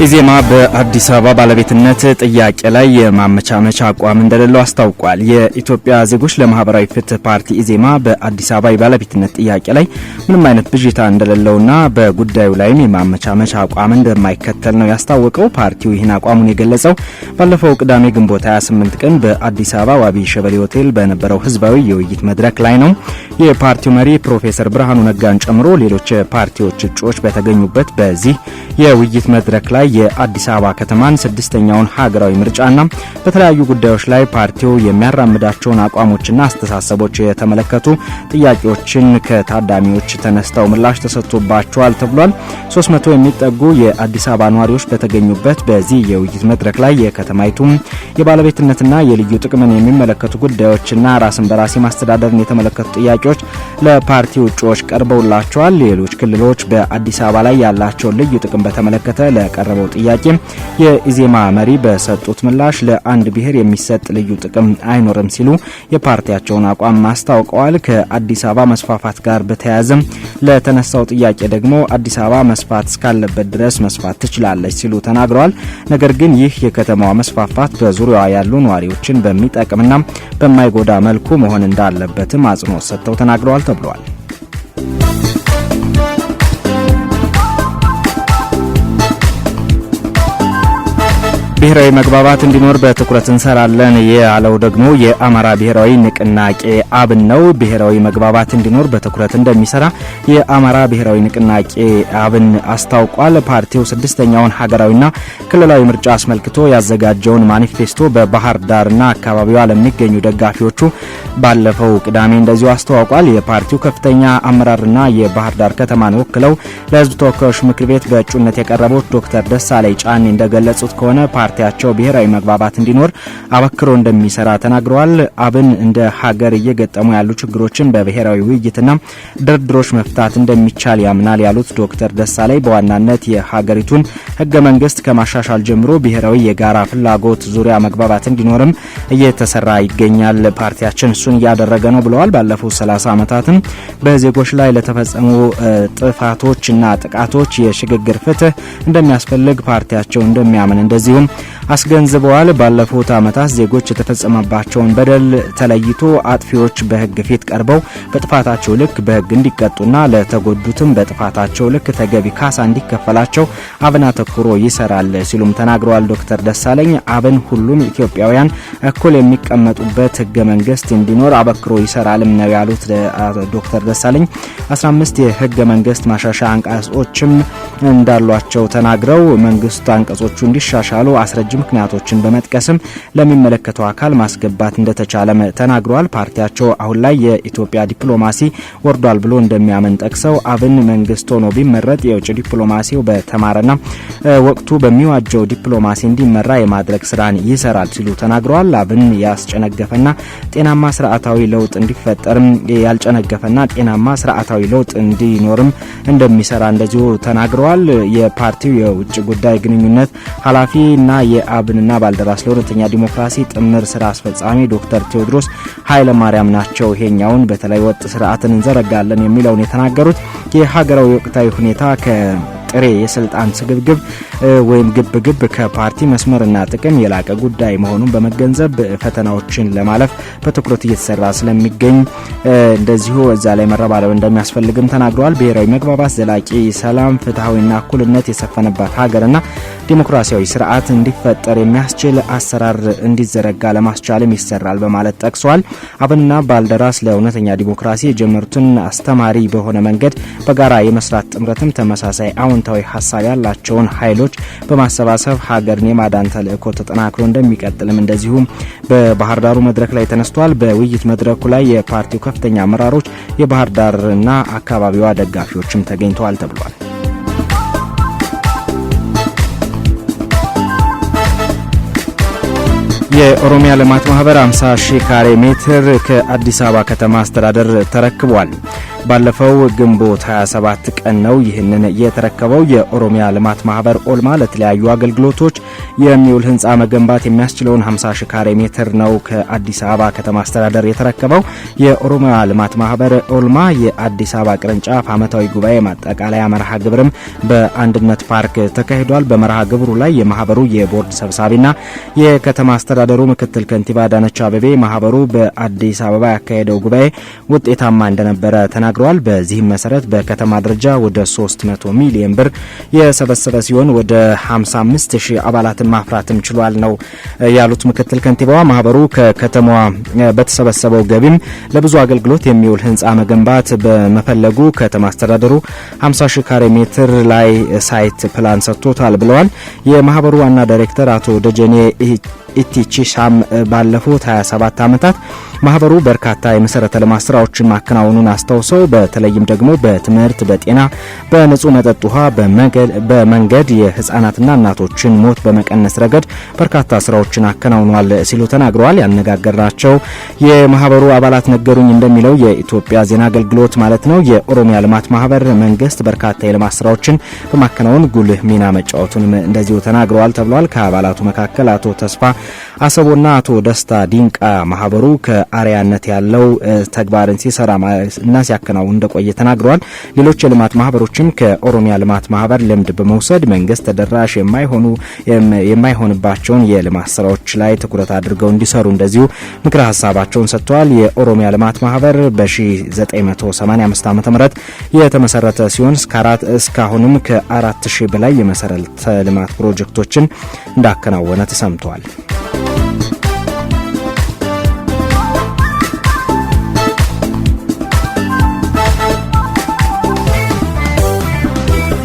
Speaker 1: ኢዜማ በአዲስ አበባ ባለቤትነት ጥያቄ ላይ የማመቻመቻ አቋም እንደሌለው አስታውቋል። የኢትዮጵያ ዜጎች ለማህበራዊ ፍትህ ፓርቲ ኢዜማ በአዲስ አበባ ባለቤትነት ጥያቄ ላይ ምንም አይነት ብዥታ እንደሌለውና በጉዳዩ ላይም የማመቻመቻ አቋም እንደማይከተል ነው ያስታወቀው። ፓርቲው ይህን አቋሙን የገለጸው ባለፈው ቅዳሜ ግንቦት 28 ቀን በአዲስ አበባ ዋቢ ሸበሌ ሆቴል በነበረው ህዝባዊ የውይይት መድረክ ላይ ነው። የፓርቲው መሪ ፕሮፌሰር ብርሃኑ ነጋን ጨምሮ ሌሎች ፓርቲዎች እጩዎች በተገኙበት በዚህ የውይይት መድረክ ላይ የአዲስ አበባ ከተማን 6ኛውን ሀገራዊ ምርጫና በተለያዩ ጉዳዮች ላይ ፓርቲው የሚያራምዳቸውን አቋሞችና አስተሳሰቦች የተመለከቱ ጥያቄዎችን ከታዳሚዎች ተነስተው ምላሽ ተሰጥቶባቸዋል ተብሏል። 300 የሚጠጉ የአዲስ አበባ ነዋሪዎች በተገኙበት በዚህ የውይይት መድረክ ላይ የከተማይቱ የባለቤትነትና የልዩ ጥቅምን የሚመለከቱ ጉዳዮችና ራስን በራስ ማስተዳደርን የተመለከቱ ጥያቄዎች ለፓርቲው እጩዎች ቀርበውላቸዋል። ሌሎች ክልሎች በአዲስ አበባ ላይ ያላቸውን ልዩ ጥቅም በተመለከተ ለቀረበው ጥያቄ የኢዜማ መሪ በሰጡት ምላሽ ለአንድ ብሔር የሚሰጥ ልዩ ጥቅም አይኖርም ሲሉ የፓርቲያቸውን አቋም ማስታወቀዋል። ከአዲስ አበባ መስፋፋት ጋር በተያያዘ ለተነሳው ጥያቄ ደግሞ አዲስ አበባ መስፋት እስካለበት ድረስ መስፋት ትችላለች ሲሉ ተናግረዋል። ነገር ግን ይህ የከተማዋ መስፋፋት በዙሪያዋ ያሉ ነዋሪዎችን በሚጠቅምና በማይጎዳ መልኩ መሆን እንዳለበትም አጽንኦት ሰጥተው ተናግረዋል ተብሏል። ብሔራዊ መግባባት እንዲኖር በትኩረት እንሰራለን ያለው ደግሞ የአማራ ብሔራዊ ንቅናቄ አብን ነው። ብሔራዊ መግባባት እንዲኖር በትኩረት እንደሚሰራ የአማራ ብሔራዊ ንቅናቄ አብን አስታውቋል። ፓርቲው 6ኛውን ሀገራዊና ክልላዊ ምርጫ አስመልክቶ ያዘጋጀውን ማኒፌስቶ በባህር ዳርና አካባቢዋ ለሚገኙ ደጋፊዎቹ ባለፈው ቅዳሜ እንደዚሁ አስተዋውቋል። የፓርቲው ከፍተኛ አመራርና የባህር ዳር ከተማን ወክለው ለሕዝብ ተወካዮች ምክር ቤት በእጩነት የቀረቡት ዶክተር ደሳለኝ ጫኔ እንደገለጹት ከሆነ ፓርቲያቸው ብሔራዊ መግባባት እንዲኖር አበክሮ እንደሚሰራ ተናግረዋል። አብን እንደ ሀገር እየገጠሙ ያሉ ችግሮችን በብሔራዊ ውይይትና ድርድሮች መፍታት እንደሚቻል ያምናል ያሉት ዶክተር ደሳለኝ በዋናነት የሀገሪቱን ህገ መንግስት ከማሻሻል ጀምሮ ብሔራዊ የጋራ ፍላጎት ዙሪያ መግባባት እንዲኖርም እየተሰራ ይገኛል። ፓርቲያችን እሱን እያደረገ ነው ብለዋል። ባለፉት 30 ዓመታትም በዜጎች ላይ ለተፈጸሙ ጥፋቶችና ጥቃቶች የሽግግር ፍትህ እንደሚያስፈልግ ፓርቲያቸው እንደሚያምን እንደዚሁም አስገንዝበዋል። ባለፉት ዓመታት ዜጎች የተፈጸመባቸውን በደል ተለይቶ አጥፊዎች በህግ ፊት ቀርበው በጥፋታቸው ልክ በህግ እንዲቀጡና ለተጎዱትም በጥፋታቸው ልክ ተገቢ ካሳ እንዲከፈላቸው አብን አተኩሮ ይሰራል ሲሉም ተናግረዋል። ዶክተር ደሳለኝ አብን ሁሉም ኢትዮጵያውያን እኩል የሚቀመጡበት ህገ መንግስት እንዲኖር አበክሮ ይሰራልም ነው ያሉት ዶክተር ደሳለኝ 15 የህገ መንግስት ማሻሻያ አንቀጾችም እንዳሏቸው ተናግረው መንግስት አንቀጾቹ እንዲሻሻሉ አስረጅ ምክንያቶችን በመጥቀስም ለሚመለከተው አካል ማስገባት እንደተቻለ ተናግረዋል። ፓርቲያቸው አሁን ላይ የኢትዮጵያ ዲፕሎማሲ ወርዷል ብሎ እንደሚያምን ጠቅሰው አብን መንግስት ሆኖ ቢመረጥ የውጭ ዲፕሎማሲው በተማረና ወቅቱ በሚዋጀው ዲፕሎማሲ እንዲመራ የማድረግ ስራን ይሰራል ሲሉ ተናግረዋል። አብን ያስጨነገፈና ጤናማ ስርዓታዊ ለውጥ እንዲፈጠርም ያልጨነገፈና ጤናማ ስርዓታዊ ለውጥ እንዲኖርም እንደሚሰራ እንደዚሁ ተናግረዋል። የፓርቲው የውጭ ጉዳይ ግንኙነት ኃላፊና የአብንና ባልደራስ ለሁለተኛ ዲሞክራሲ ጥምር ስራ አስፈጻሚ ዶክተር ቴዎድሮስ ኃይለማርያም ናቸው። ይሄኛውን በተለይ ወጥ ስርዓትን እንዘረጋለን የሚለውን የተናገሩት የሀገራዊ ወቅታዊ ሁኔታ ጥሬ የስልጣን ስግብግብ ወይም ግብግብ ከፓርቲ መስመርና ጥቅም የላቀ ጉዳይ መሆኑን በመገንዘብ ፈተናዎችን ለማለፍ በትኩረት እየተሰራ ስለሚገኝ እንደዚሁ እዛ ላይ መረባረብ እንደሚያስፈልግም ተናግረዋል። ብሔራዊ መግባባት ዘላቂ ሰላም፣ ፍትሃዊና እኩልነት የሰፈነባት ሀገርና ዲሞክራሲያዊ ስርዓት እንዲፈጠር የሚያስችል አሰራር እንዲዘረጋ ለማስቻልም ይሰራል በማለት ጠቅሷል። አብንና ባልደራስ ለእውነተኛ ዲሞክራሲ የጀመሩትን አስተማሪ በሆነ መንገድ በጋራ የመስራት ጥምረትም ተመሳሳይ አዎንታዊ ሀሳብ ያላቸውን ኃይሎች በማሰባሰብ ሀገርን የማዳን ተልእኮ ተጠናክሮ እንደሚቀጥልም እንደዚሁ በባህር ዳሩ መድረክ ላይ ተነስቷል። በውይይት መድረኩ ላይ የፓርቲው ከፍተኛ አመራሮች፣ የባህር ዳርና አካባቢዋ ደጋፊዎችም ተገኝተዋል ተብሏል። የኦሮሚያ ልማት ማህበር 50,000 ካሬ ሜትር ከአዲስ አበባ ከተማ አስተዳደር ተረክቧል። ባለፈው ግንቦት 27 ቀን ነው ይህንን የተረከበው። የኦሮሚያ ልማት ማህበር ኦልማ ለተለያዩ አገልግሎቶች የሚውል ህንጻ መገንባት የሚያስችለውን 50,000 ካሬ ሜትር ነው ከአዲስ አበባ ከተማ አስተዳደር የተረከበው። የኦሮሚያ ልማት ማህበር ኦልማ የአዲስ አበባ ቅርንጫፍ ዓመታዊ ጉባኤ ማጠቃለያ መርሃ ግብርም በአንድነት ፓርክ ተካሂዷል። በመርሃ ግብሩ ላይ የማህበሩ የቦርድ ሰብሳቢና የከተማ አስተዳደሩ ምክትል ከንቲባ አዳነች አቤቤ ማህበሩ በአዲስ አበባ ያካሄደው ጉባኤ ውጤታማ እንደነበረ ተናግረዋል። በዚህም መሰረት በከተማ ደረጃ ወደ 300 ሚሊዮን ብር የሰበሰበ ሲሆን ወደ 55,000 አባላትን ማፍራትም ችሏል ነው ያሉት ምክትል ከንቲባዋ። ማህበሩ ከከተማዋ በተሰበሰበው ገቢም ለብዙ አገልግሎት የሚውል ህንጻ መገንባት በመፈለጉ ከተማ አስተዳደሩ 50,000 ካሬ ሜትር ላይ ሳይት ፕላን ሰጥቶታል ብለዋል። የማህበሩ ዋና ዳይሬክተር አቶ ደጀኔ ኢቲቺሳም ባለፉት 27 ዓመታት ማህበሩ በርካታ የመሰረተ ልማት ስራዎችን ማከናወኑን አስታውሰው በተለይም ደግሞ በትምህርት፣ በጤና፣ በንጹህ መጠጥ ውሃ፣ በመንገድ የህፃናትና እናቶችን ሞት በመቀነስ ረገድ በርካታ ስራዎችን አከናውኗል ሲሉ ተናግረዋል። ያነጋገርናቸው የማህበሩ አባላት ነገሩኝ እንደሚለው የኢትዮጵያ ዜና አገልግሎት ማለት ነው የኦሮሚያ ልማት ማህበር መንግስት በርካታ የልማት ስራዎችን በማከናወን ጉልህ ሚና መጫወቱን እንደዚሁ ተናግረዋል ተብሏል። ከአባላቱ መካከል አቶ ተስፋ አሰቦና አቶ ደስታ ዲንቃ ማህበሩ ከአሪያነት ያለው ተግባርን ሲሰራ እና ሲያከናውን እንደቆየ ተናግረዋል። ሌሎች የልማት ማህበሮችም ከኦሮሚያ ልማት ማህበር ልምድ በመውሰድ መንግስት ተደራሽ የማይሆንባቸውን የልማት ስራዎች ላይ ትኩረት አድርገው እንዲሰሩ እንደዚሁ ምክረ ሀሳባቸውን ሰጥተዋል። የኦሮሚያ ልማት ማህበር በ1985 ዓ.ም የተመሰረተ ሲሆን እስካሁንም ከ4,000 በላይ የመሰረተ ልማት ፕሮጀክቶችን እንዳከናወነ ተሰምቷል።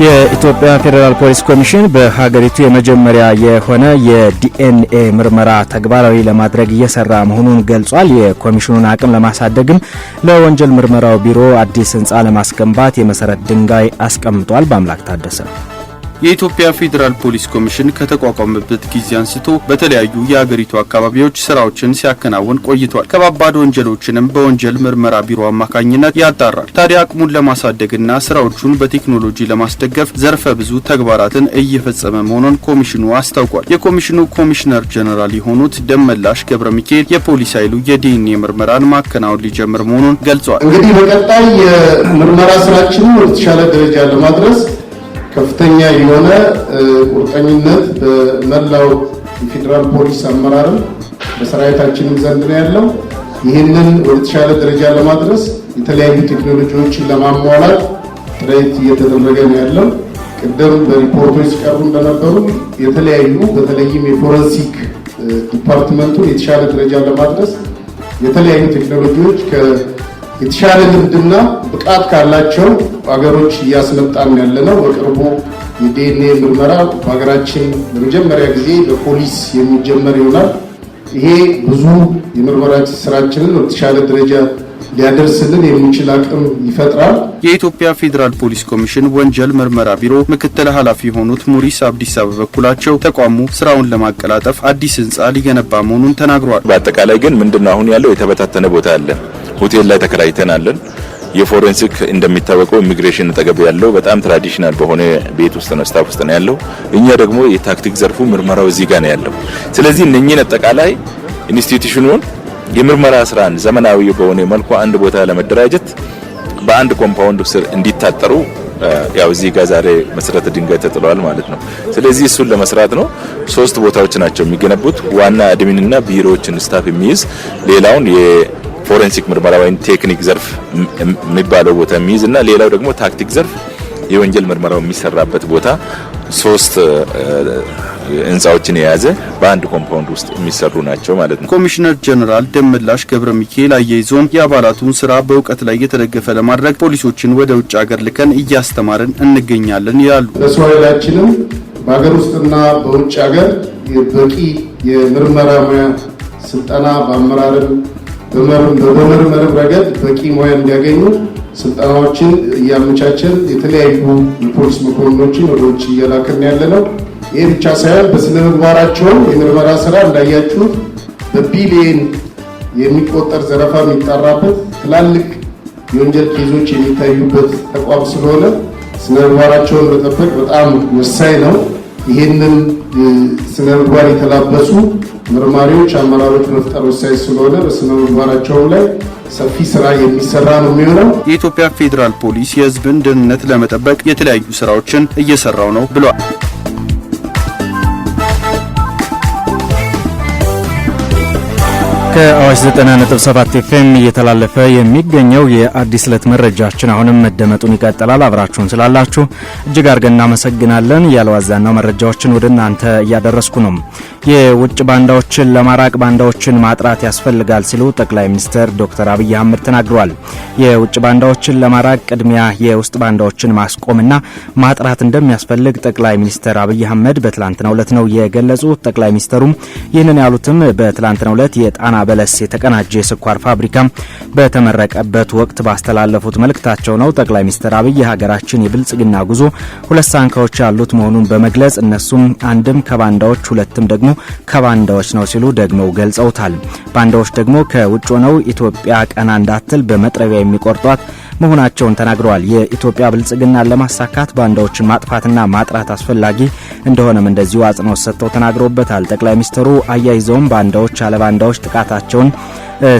Speaker 1: የኢትዮጵያ ፌዴራል ፖሊስ ኮሚሽን በሀገሪቱ የመጀመሪያ የሆነ የዲኤንኤ ምርመራ ተግባራዊ ለማድረግ እየሰራ መሆኑን ገልጿል። የኮሚሽኑን አቅም ለማሳደግም ለወንጀል ምርመራው ቢሮ አዲስ ህንጻ ለማስገንባት የመሰረት ድንጋይ አስቀምጧል። በአምላክ ታደሰ
Speaker 5: የኢትዮጵያ ፌዴራል ፖሊስ ኮሚሽን ከተቋቋመበት ጊዜ አንስቶ በተለያዩ የሀገሪቱ አካባቢዎች ስራዎችን ሲያከናውን ቆይቷል። ከባባድ ወንጀሎችንም በወንጀል ምርመራ ቢሮ አማካኝነት ያጣራል። ታዲያ አቅሙን ለማሳደግና ስራዎቹን በቴክኖሎጂ ለማስደገፍ ዘርፈ ብዙ ተግባራትን እየፈጸመ መሆኑን ኮሚሽኑ አስታውቋል። የኮሚሽኑ ኮሚሽነር ጀነራል የሆኑት ደመላሽ ገብረ ሚካኤል የፖሊስ ኃይሉ የዲኤንኤ ምርመራን ማከናወን ሊጀምር መሆኑን ገልጸዋል።
Speaker 6: እንግዲህ በቀጣይ የምርመራ ስራችንን ወደ ተሻለ ደረጃ ለማድረስ ከፍተኛ የሆነ ቁርጠኝነት በመላው የፌዴራል ፖሊስ አመራር በሰራዊታችንም ዘንድ ነው ያለው። ይህንን ወደ ተሻለ ደረጃ ለማድረስ የተለያዩ ቴክኖሎጂዎችን ለማሟላት ጥረት እየተደረገ ነው ያለው። ቅድም በሪፖርቶች ሲቀርቡ እንደነበሩ የተለያዩ በተለይም የፎረንሲክ ዲፓርትመንቱን የተሻለ ደረጃ ለማድረስ የተለያዩ ቴክኖሎጂዎች የተሻለ ልምድና ብቃት ካላቸው ሀገሮች እያስመጣን ያለነው። በቅርቡ የዲኤንኤ ምርመራ በሀገራችን ለመጀመሪያ ጊዜ በፖሊስ የሚጀመር ይሆናል። ይሄ ብዙ የምርመራ ስራችንን ወደ ተሻለ ደረጃ ሊያደርስልን የሚችል አቅም ይፈጥራል።
Speaker 5: የኢትዮጵያ ፌዴራል ፖሊስ ኮሚሽን ወንጀል ምርመራ ቢሮ ምክትል ኃላፊ የሆኑት ሙሪስ አብዲሳ በበኩላቸው ተቋሙ ስራውን ለማቀላጠፍ አዲስ ህንጻ ሊገነባ መሆኑን ተናግረዋል።
Speaker 7: በአጠቃላይ ግን ምንድነው አሁን ያለው የተበታተነ ቦታ አለ። ሆቴል ላይ ተከራይተናለን። የፎሬንሲክ እንደሚታወቀው ኢሚግሬሽን ተገበ ያለው በጣም ትራዲሽናል በሆነ ቤት ውስጥ ነው ስታፍ ውስጥ ነው ያለው። እኛ ደግሞ የታክቲክ ዘርፉ ምርመራው እዚህ ጋር ነው ያለው። ስለዚህ እነኚህን አጠቃላይ ኢንስቲትዩሽኑን የምርመራ ስራን ዘመናዊ በሆነ መልኩ አንድ ቦታ ለመደራጀት በአንድ ኮምፓውንድ ስር እንዲታጠሩ ያው እዚህ ጋር ዛሬ መሰረተ ድንጋይ ተጥሏል ማለት ነው። ስለዚህ እሱን ለመስራት ነው 3 ቦታዎች ናቸው የሚገነቡት። ዋና አድሚንና ቢሮዎችን ስታፍ የሚይዝ ሌላውን የፎሬንሲክ ምርመራ ወይም ቴክኒክ ዘርፍ የሚባለው ቦታ የሚይዝ እና ሌላው ደግሞ ታክቲክ ዘርፍ የወንጀል ምርመራው የሚሰራበት ቦታ 3 ህንጻዎችን የያዘ በአንድ ኮምፓውንድ ውስጥ የሚሰሩ ናቸው ማለት ነው።
Speaker 5: ኮሚሽነር ጀነራል ደመላሽ ገብረ ሚካኤል አያይዘውም የአባላቱን ስራ በእውቀት ላይ የተደገፈ ለማድረግ ፖሊሶችን ወደ ውጭ ሀገር ልከን እያስተማርን እንገኛለን ይላሉ።
Speaker 6: በሰው ኃይላችንም በሀገር ውስጥና በውጭ ሀገር በቂ የምርመራ ሙያ ስልጠና በአመራርም በመመርመር ረገድ በቂ ሙያ እንዲያገኙ ስልጠናዎችን እያመቻቸን የተለያዩ የፖሊስ መኮንኖችን ወደ ውጭ እየላክን ያለነው። ይህ ብቻ ሳይሆን በስነ ምግባራቸው የምርመራ ስራ እንዳያችሁት በቢሊየን የሚቆጠር ዘረፋ የሚጣራበት ትላልቅ የወንጀል ኬዞች የሚታዩበት ተቋም ስለሆነ ስነ ምግባራቸውን መጠበቅ በጣም ወሳኝ ነው። ይህንን ስነ ምግባር የተላበሱ መርማሪዎች፣ አመራሮች መፍጠር ወሳኝ ስለሆነ በስነ ምግባራቸው ላይ ሰፊ ስራ የሚሰራ ነው የሚሆነው።
Speaker 5: የኢትዮጵያ ፌዴራል ፖሊስ የህዝብን ደህንነት ለመጠበቅ የተለያዩ ስራዎችን እየሰራው ነው ብሏል።
Speaker 1: ከአዋሽ 90.7 ኤፍኤም እየተላለፈ የሚገኘው የአዲስ ዕለት መረጃችን አሁንም መደመጡን ይቀጥላል። አብራችሁን ስላላችሁ እጅግ አድርገን እናመሰግናለን። ያለዋዛናው መረጃዎችን ወደ እናንተ እያደረስኩ ነው። የውጭ ባንዳዎችን ለማራቅ ባንዳዎችን ማጥራት ያስፈልጋል ሲሉ ጠቅላይ ሚኒስትር ዶክተር አብይ አህመድ ተናግረዋል። የውጭ ባንዳዎችን ለማራቅ ቅድሚያ የውስጥ ባንዳዎችን ማስቆምና ማጥራት እንደሚያስፈልግ ጠቅላይ ሚኒስትር አብይ አህመድ በትላንትናው ዕለት ነው የገለጹት። ጠቅላይ ሚኒስትሩም ይህንን ያሉትም በትላንትናው ዕለት የጣና በለስ የተቀናጀ የስኳር ፋብሪካ በተመረቀበት ወቅት ባስተላለፉት መልእክታቸው ነው። ጠቅላይ ሚኒስትር አብይ ሀገራችን የብልጽግና ጉዞ 2 ሳንካዎች ያሉት መሆኑን በመግለጽ እነሱም አንድም ከባንዳዎች ሁለትም ደግሞ ከባንዳዎች ነው ሲሉ ደግመው ገልጸውታል። ባንዳዎች ደግሞ ከውጭ ሆነው ኢትዮጵያ ቀና እንዳትል በመጥረቢያ የሚቆርጧት መሆናቸውን ተናግረዋል። የኢትዮጵያ ብልጽግናን ለማሳካት ባንዳዎችን ማጥፋትና ማጥራት አስፈላጊ እንደሆነም እንደዚሁ አጽንኦት ሰጥተው ተናግረውበታል። ጠቅላይ ሚኒስትሩ አያይዘውም ባንዳዎች አለባንዳዎች ጥቃታቸውን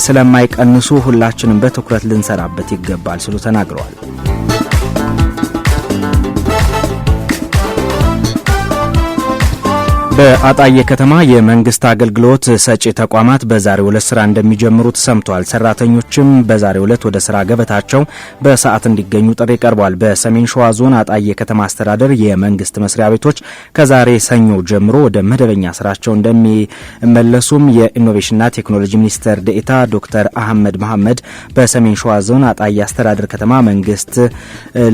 Speaker 1: ስለማይቀንሱ ሁላችንም በትኩረት ልንሰራበት ይገባል ሲሉ ተናግረዋል። በአጣዬ ከተማ የመንግስት አገልግሎት ሰጪ ተቋማት በዛሬው ዕለት ስራ እንደሚጀምሩ ተሰምቷል። ሰራተኞችም በዛሬው ዕለት ወደ ስራ ገበታቸው በሰዓት እንዲገኙ ጥሪ ቀርቧል። በሰሜን ሸዋ ዞን አጣዬ ከተማ አስተዳደር የመንግስት መስሪያ ቤቶች ከዛሬ ሰኞ ጀምሮ ወደ መደበኛ ስራቸው እንደሚመለሱም የኢኖቬሽንና ቴክኖሎጂ ሚኒስትር ዴኤታ ዶክተር አህመድ መሐመድ በሰሜን ሸዋ ዞን አጣዬ አስተዳደር ከተማ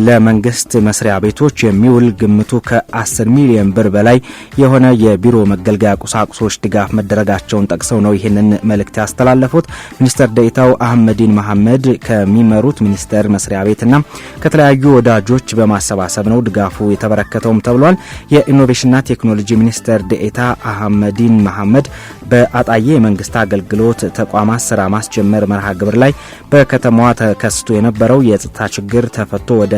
Speaker 1: ለመንግስት መስሪያ ቤቶች የሚውል ግምቱ ከ10 ሚሊዮን ብር በላይ የሆነ የቢሮ መገልገያ ቁሳቁሶች ድጋፍ መደረጋቸውን ጠቅሰው ነው ይህንን መልእክት ያስተላለፉት። ሚኒስትር ዴኤታው አህመዲን መሐመድ ከሚመሩት ሚኒስቴር መስሪያ ቤትና ከተለያዩ ወዳጆች በማሰባሰብ ነው ድጋፉ የተበረከተውም ተብሏል። የኢኖቬሽንና ቴክኖሎጂ ሚኒስትር ዴኤታ አህመዲን መሐመድ በአጣዬ የመንግስት አገልግሎት ተቋማት ስራ ማስጀመር መርሃ ግብር ላይ በከተማዋ ተከስቶ የነበረው የጸጥታ ችግር ተፈቶ ወደ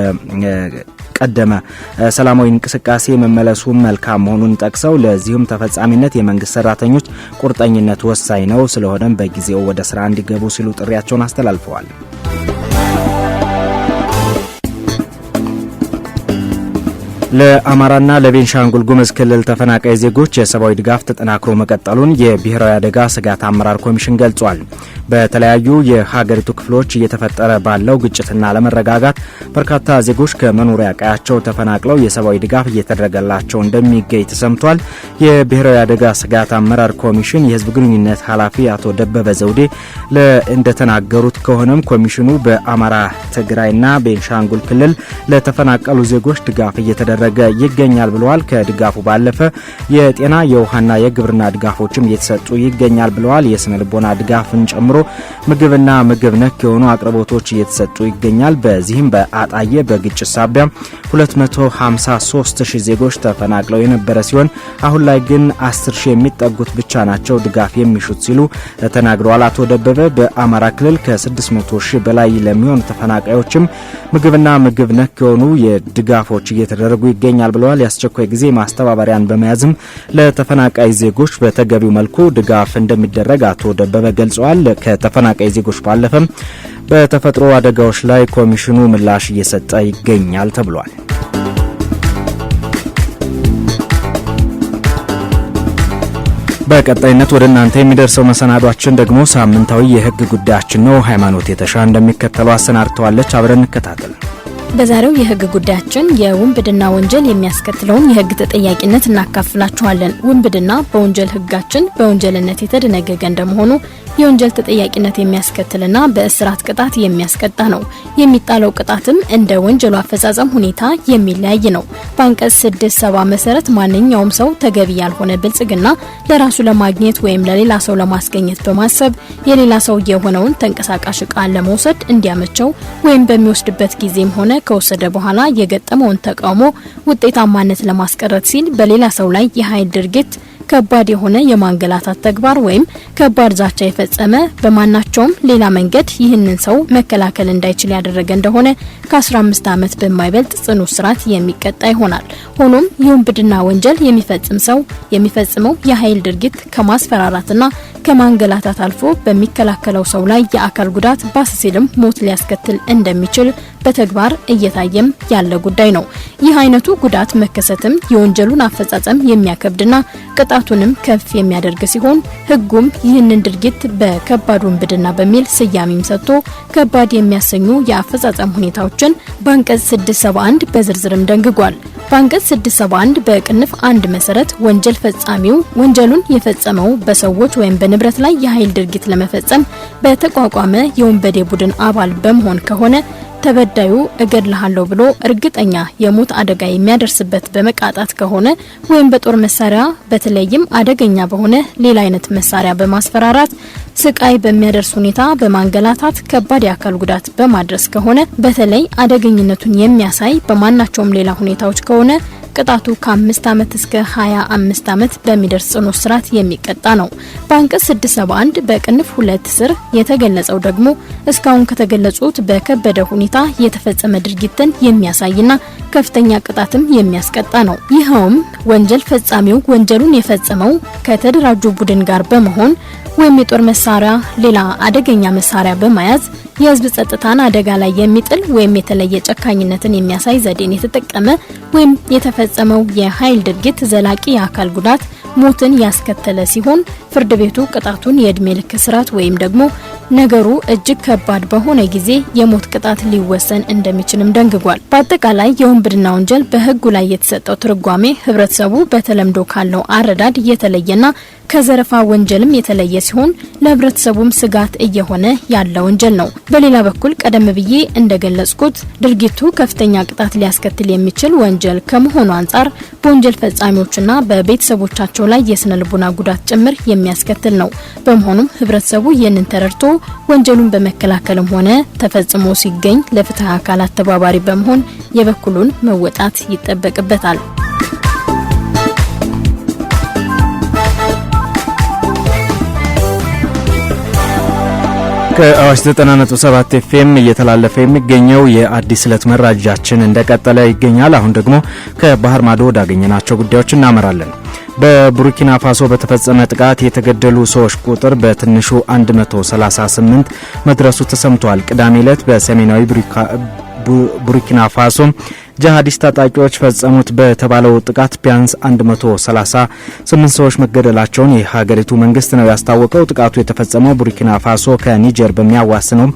Speaker 1: ቀደመ ሰላማዊ እንቅስቃሴ መመለሱ መልካም መሆኑን ጠቅሰው ለዚህም ተፈጻሚነት የመንግስት ሰራተኞች ቁርጠኝነት ወሳኝ ነው፣ ስለሆነም በጊዜው ወደ ስራ እንዲገቡ ሲሉ ጥሪያቸውን አስተላልፈዋል። ለአማራና ለቤንሻንጉል ጉሙዝ ክልል ተፈናቃይ ዜጎች የሰብአዊ ድጋፍ ተጠናክሮ መቀጠሉን የብሔራዊ አደጋ ስጋት አመራር ኮሚሽን ገልጿል። በተለያዩ የሀገሪቱ ክፍሎች እየተፈጠረ ባለው ግጭትና አለመረጋጋት በርካታ ዜጎች ከመኖሪያ ቀያቸው ተፈናቅለው የሰብአዊ ድጋፍ እየተደረገላቸው እንደሚገኝ ተሰምቷል። የብሔራዊ አደጋ ስጋት አመራር ኮሚሽን የህዝብ ግንኙነት ኃላፊ አቶ ደበበ ዘውዴ እንደተናገሩት ከሆነም ኮሚሽኑ በአማራ ትግራይና ቤንሻንጉል ክልል ለተፈናቀሉ ዜጎች ድጋፍ እየተደረገ ይገኛል ብለዋል። ከድጋፉ ባለፈ የጤና የውሃና የግብርና ድጋፎችም እየተሰጡ ይገኛል ብለዋል። የስነ ልቦና ድጋፍን ጨምሮ ምግብና ምግብ ነክ የሆኑ አቅርቦቶች እየተሰጡ ይገኛል። በዚህም በአጣዬ በግጭት ሳቢያ 253,000 ዜጎች ተፈናቅለው የነበረ ሲሆን አሁን ላይ ግን 10,000 የሚጠጉት ብቻ ናቸው ድጋፍ የሚሹት ሲሉ ተናግረዋል። አቶ ደበበ በአማራ ክልል ከ600,000 በላይ ለሚሆኑ ተፈናቃዮችም ምግብና ምግብ ነክ የሆኑ የድጋፎች እየተደረጉ ይገኛል ብለዋል። የአስቸኳይ ጊዜ ማስተባበሪያን በመያዝም ለተፈናቃይ ዜጎች በተገቢው መልኩ ድጋፍ እንደሚደረግ አቶ ደበበ ገልጸዋል። ከተፈናቃይ ዜጎች ባለፈም በተፈጥሮ አደጋዎች ላይ ኮሚሽኑ ምላሽ እየሰጠ ይገኛል ተብሏል። በቀጣይነት ወደ እናንተ የሚደርሰው መሰናዷችን ደግሞ ሳምንታዊ የህግ ጉዳያችን ነው። ሃይማኖት የተሻ እንደሚከተለው አሰናድተዋለች። አብረን እንከታተል።
Speaker 2: በዛሬው የህግ ጉዳያችን የውንብድና ወንጀል የሚያስከትለውን የህግ ተጠያቂነት እናካፍላችኋለን። ውንብድና በወንጀል ህጋችን በወንጀልነት የተደነገገ እንደመሆኑ የወንጀል ተጠያቂነት የሚያስከትልና በእስራት ቅጣት የሚያስቀጣ ነው። የሚጣለው ቅጣትም እንደ ወንጀሉ አፈጻጸም ሁኔታ የሚለያይ ነው። በአንቀጽ 670 መሰረት ማንኛውም ሰው ተገቢ ያልሆነ ብልጽግና ለራሱ ለማግኘት ወይም ለሌላ ሰው ለማስገኘት በማሰብ የሌላ ሰው የሆነውን ተንቀሳቃሽ ዕቃ ለመውሰድ እንዲያመቸው ወይም በሚወስድበት ጊዜም ሆነ ከወሰደ በኋላ የገጠመውን ተቃውሞ ውጤታማነት ለማስቀረት ሲል በሌላ ሰው ላይ የኃይል ድርጊት ከባድ የሆነ የማንገላታት ተግባር ወይም ከባድ ዛቻ የፈጸመ በማናቸውም ሌላ መንገድ ይህንን ሰው መከላከል እንዳይችል ያደረገ እንደሆነ ከ15 ዓመት በማይበልጥ ጽኑ እስራት የሚቀጣ ይሆናል። ሆኖም የውንብድና ወንጀል የሚፈጽም ሰው የሚፈጽመው የኃይል ድርጊት ከማስፈራራትና ከማንገላታት አልፎ በሚከላከለው ሰው ላይ የአካል ጉዳት ባስሲልም ሞት ሊያስከትል እንደሚችል በተግባር እየታየም ያለ ጉዳይ ነው። ይህ አይነቱ ጉዳት መከሰትም የወንጀሉን አፈጻጸም የሚያከብድና ቅጣቱንም ከፍ የሚያደርግ ሲሆን ህጉም ይህንን ድርጊት በከባድ ውንብድና በሚል ስያሜም ሰጥቶ ከባድ የሚያሰኙ የአፈጻጸም ሁኔታዎችን በአንቀጽ 671 በዝርዝርም ደንግጓል። በአንቀጽ 671 በቅንፍ 1 መሰረት ወንጀል ፈጻሚው ወንጀሉን የፈጸመው በሰዎች ወይም በንብረት ላይ የኃይል ድርጊት ለመፈጸም በተቋቋመ የወንበዴ ቡድን አባል በመሆን ከሆነ ተበዳዩ እገድልሃለሁ ብሎ እርግጠኛ የሞት አደጋ የሚያደርስበት በመቃጣት ከሆነ ወይም በጦር መሳሪያ በተለይም አደገኛ በሆነ ሌላ አይነት መሳሪያ በማስፈራራት ስቃይ በሚያደርስ ሁኔታ በማንገላታት ከባድ የአካል ጉዳት በማድረስ ከሆነ በተለይ አደገኝነቱን የሚያሳይ በማናቸውም ሌላ ሁኔታዎች ከሆነ ቅጣቱ ከ5 ዓመት እስከ 25 ዓመት በሚደርስ ጽኑ እስራት የሚቀጣ ነው። በአንቀጽ 671 በቅንፍ 2 ስር የተገለጸው ደግሞ እስካሁን ከተገለጹት በከበደ ሁኔታ የተፈጸመ ድርጊትን የሚያሳይና ከፍተኛ ቅጣትም የሚያስቀጣ ነው። ይኸውም ወንጀል ፈጻሚው ወንጀሉን የፈጸመው ከተደራጁ ቡድን ጋር በመሆን ወይም የጦር መሳሪያ ሌላ አደገኛ መሳሪያ በመያዝ የህዝብ ጸጥታን አደጋ ላይ የሚጥል ወይም የተለየ ጨካኝነትን የሚያሳይ ዘዴን የተጠቀመ ወይም የተፈጸመው የኃይል ድርጊት ዘላቂ የአካል ጉዳት ሞትን ያስከተለ ሲሆን ፍርድ ቤቱ ቅጣቱን የእድሜ ልክ እስራት ወይም ደግሞ ነገሩ እጅግ ከባድ በሆነ ጊዜ የሞት ቅጣት ሊወሰን እንደሚችልም ደንግጓል። በአጠቃላይ የውንብድና ወንጀል በህጉ ላይ የተሰጠው ትርጓሜ ህብረተሰቡ በተለምዶ ካለው አረዳድ የተለየና ከዘረፋ ወንጀልም የተለየ ሲሆን ለህብረተሰቡም ስጋት እየሆነ ያለ ወንጀል ነው። በሌላ በኩል ቀደም ብዬ እንደገለጽኩት ድርጊቱ ከፍተኛ ቅጣት ሊያስከትል የሚችል ወንጀል ከመሆኑ አንጻር በወንጀል ፈጻሚዎችና በቤተሰቦቻቸው ላይ የስነ ልቦና ጉዳት ጭምር የሚያስከትል ነው። በመሆኑም ህብረተሰቡ ይህንን ተረድቶ ወንጀሉን በመከላከልም ሆነ ተፈጽሞ ሲገኝ ለፍትህ አካላት ተባባሪ በመሆን የበኩሉን መወጣት ይጠበቅበታል።
Speaker 1: ከአዋሽ 90.7 ኤፍኤም እየተላለፈ የሚገኘው የአዲስ ዕለት መረጃችን እንደቀጠለ ይገኛል። አሁን ደግሞ ከባህር ማዶ ወዳገኘናቸው ጉዳዮች እናመራለን። በቡርኪና ፋሶ በተፈጸመ ጥቃት የተገደሉ ሰዎች ቁጥር በትንሹ 138 መድረሱ ተሰምቷል። ቅዳሜ ዕለት በሰሜናዊ ቡርኪና ፋሶ ጂሃዲስት ታጣቂዎች ፈጸሙት በተባለው ጥቃት ቢያንስ 138 ሰዎች መገደላቸውን የሀገሪቱ መንግስት ነው ያስታወቀው። ጥቃቱ የተፈጸመው ቡርኪና ፋሶ ከኒጀር በሚያዋስነው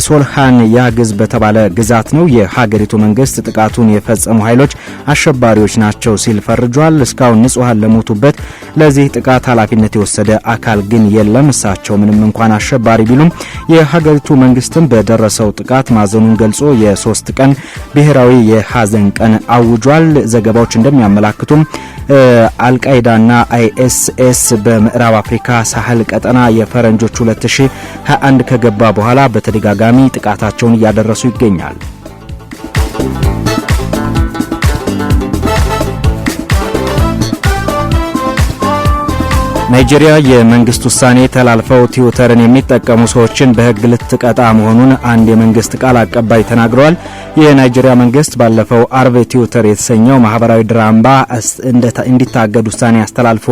Speaker 1: ሶልሃን ያግዝ በተባለ ግዛት ነው። የሀገሪቱ መንግስት ጥቃቱን የፈጸሙ ኃይሎች አሸባሪዎች ናቸው ሲል ፈርጇል። እስካሁን ንጹሃን ለሞቱበት ለዚህ ጥቃት ኃላፊነት የወሰደ አካል ግን የለም። እሳቸው ምንም እንኳን አሸባሪ ቢሉም የሀገሪቱ መንግስትም በደረሰው ጥቃት ማዘኑን ገልጾ የ3 ቀን ብሔራዊ ሐዘን ቀን አውጇል። ዘገባዎች እንደሚያመላክቱም አልቃይዳና አይኤስኤስ በምዕራብ አፍሪካ ሳህል ቀጠና የፈረንጆች 2021 ከገባ በኋላ በተደጋጋሚ ጥቃታቸውን እያደረሱ ይገኛል። ናይጄሪያ የመንግስት ውሳኔ ተላልፈው ትዊተርን የሚጠቀሙ ሰዎችን በህግ ልትቀጣ መሆኑን አንድ የመንግስት ቃል አቀባይ ተናግረዋል። የናይጄሪያ መንግስት ባለፈው አርብ ትዊተር የተሰኘው ማህበራዊ ድራምባ እንዲታገድ ውሳኔ አስተላልፎ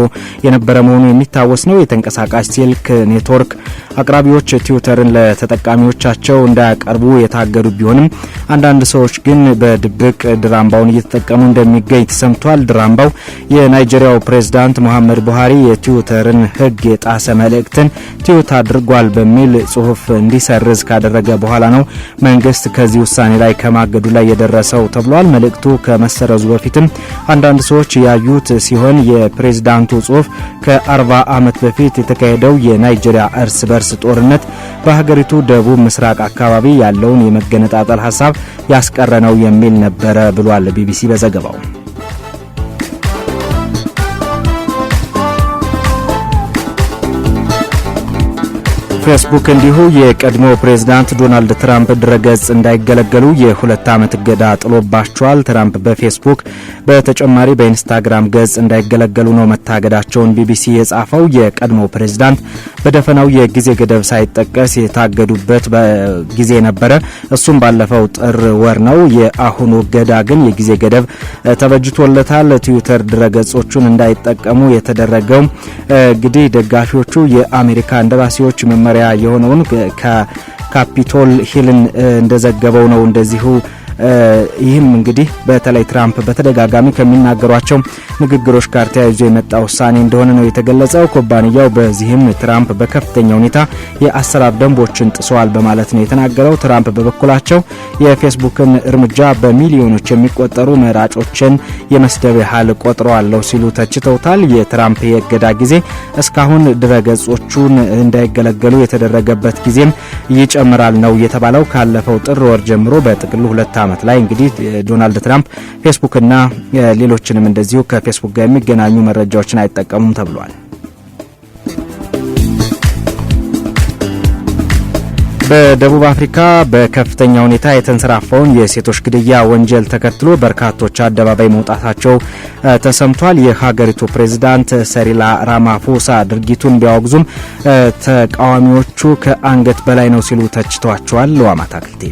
Speaker 1: የነበረ መሆኑ የሚታወስ ነው። የተንቀሳቃሽ ስልክ ኔትወርክ አቅራቢዎች ትዊተርን ለተጠቃሚዎቻቸው እንዳያቀርቡ የታገዱ ቢሆንም አንዳንድ ሰዎች ግን በድብቅ ድራምባውን እየተጠቀሙ እንደሚገኝ ተሰምቷል። ድራምባው የናይጄሪያው ፕሬዝዳንት ሙሐመድ ቡሃሪ የትዊተርን ህግ የጣሰ መልእክትን ትዊት አድርጓል በሚል ጽሁፍ እንዲሰርዝ ካደረገ በኋላ ነው መንግስት ከዚህ ውሳኔ ላይ ከማገዱ ላይ የደረሰው ተብሏል። መልእክቱ ከመሰረዙ በፊትም አንዳንድ ሰዎች ያዩት ሲሆን የፕሬዝዳንቱ ጽሁፍ ከ40 ዓመት በፊት የተካሄደው የናይጄሪያ እርስ በርስ ጦርነት በሀገሪቱ ደቡብ ምስራቅ አካባቢ ያለውን የመገነጣጠል ሐሳብ ያስቀረ ነው የሚል ነበረ ብሏል ቢቢሲ በዘገባው። ፌስቡክ እንዲሁ የቀድሞ ፕሬዝዳንት ዶናልድ ትራምፕ ድረገጽ እንዳይገለገሉ የ2 ዓመት እገዳ ጥሎባቸዋል። ትራምፕ በፌስቡክ በተጨማሪ በኢንስታግራም ገጽ እንዳይገለገሉ ነው መታገዳቸውን ቢቢሲ የጻፈው። የቀድሞ ፕሬዝዳንት በደፈናው የጊዜ ገደብ ሳይጠቀስ የታገዱበት ጊዜ ነበረ። እሱም ባለፈው ጥር ወር ነው። የአሁኑ እገዳ ግን የጊዜ ገደብ ተበጅቶለታል። ትዊተር ድረገጾቹን እንዳይጠቀሙ የተደረገው እንግዲህ ደጋፊዎቹ የአሜሪካ ኤምባሲዎች መመሪያ የሆነውን ከካፒቶል ሂልን እንደዘገበው ነው። እንደዚሁ ይህም እንግዲህ በተለይ ትራምፕ በተደጋጋሚ ከሚናገሯቸው ንግግሮች ጋር ተያይዞ የመጣ ውሳኔ እንደሆነ ነው የተገለጸው። ኩባንያው በዚህም ትራምፕ በከፍተኛ ሁኔታ የአሰራር ደንቦችን ጥሰዋል በማለት ነው የተናገረው። ትራምፕ በበኩላቸው የፌስቡክን እርምጃ በሚሊዮኖች የሚቆጠሩ መራጮችን የመስደብ ያህል ቆጥረዋለሁ ሲሉ ተችተውታል። የትራምፕ የእገዳ ጊዜ እስካሁን ድረገጾቹን እንዳይገለገሉ የተደረገበት ጊዜም ይጨምራል ነው የተባለው። ካለፈው ጥር ወር ጀምሮ በጥቅሉ 2 ዓመት ላይ እንግዲህ ዶናልድ ትራምፕ ፌስቡክና ሌሎችንም እንደዚሁ ከፌስቡክ ጋር የሚገናኙ መረጃዎችን አይጠቀሙም ተብሏል። በደቡብ አፍሪካ በከፍተኛ ሁኔታ የተንሰራፋውን የሴቶች ግድያ ወንጀል ተከትሎ በርካቶች አደባባይ መውጣታቸው ተሰምቷል። የሀገሪቱ ፕሬዝዳንት ሰሪል ራማፎሳ ድርጊቱን ቢያወግዙም ተቃዋሚዎቹ ከአንገት በላይ ነው ሲሉ ተችተዋቸዋል። ለዋማታ ክልቴ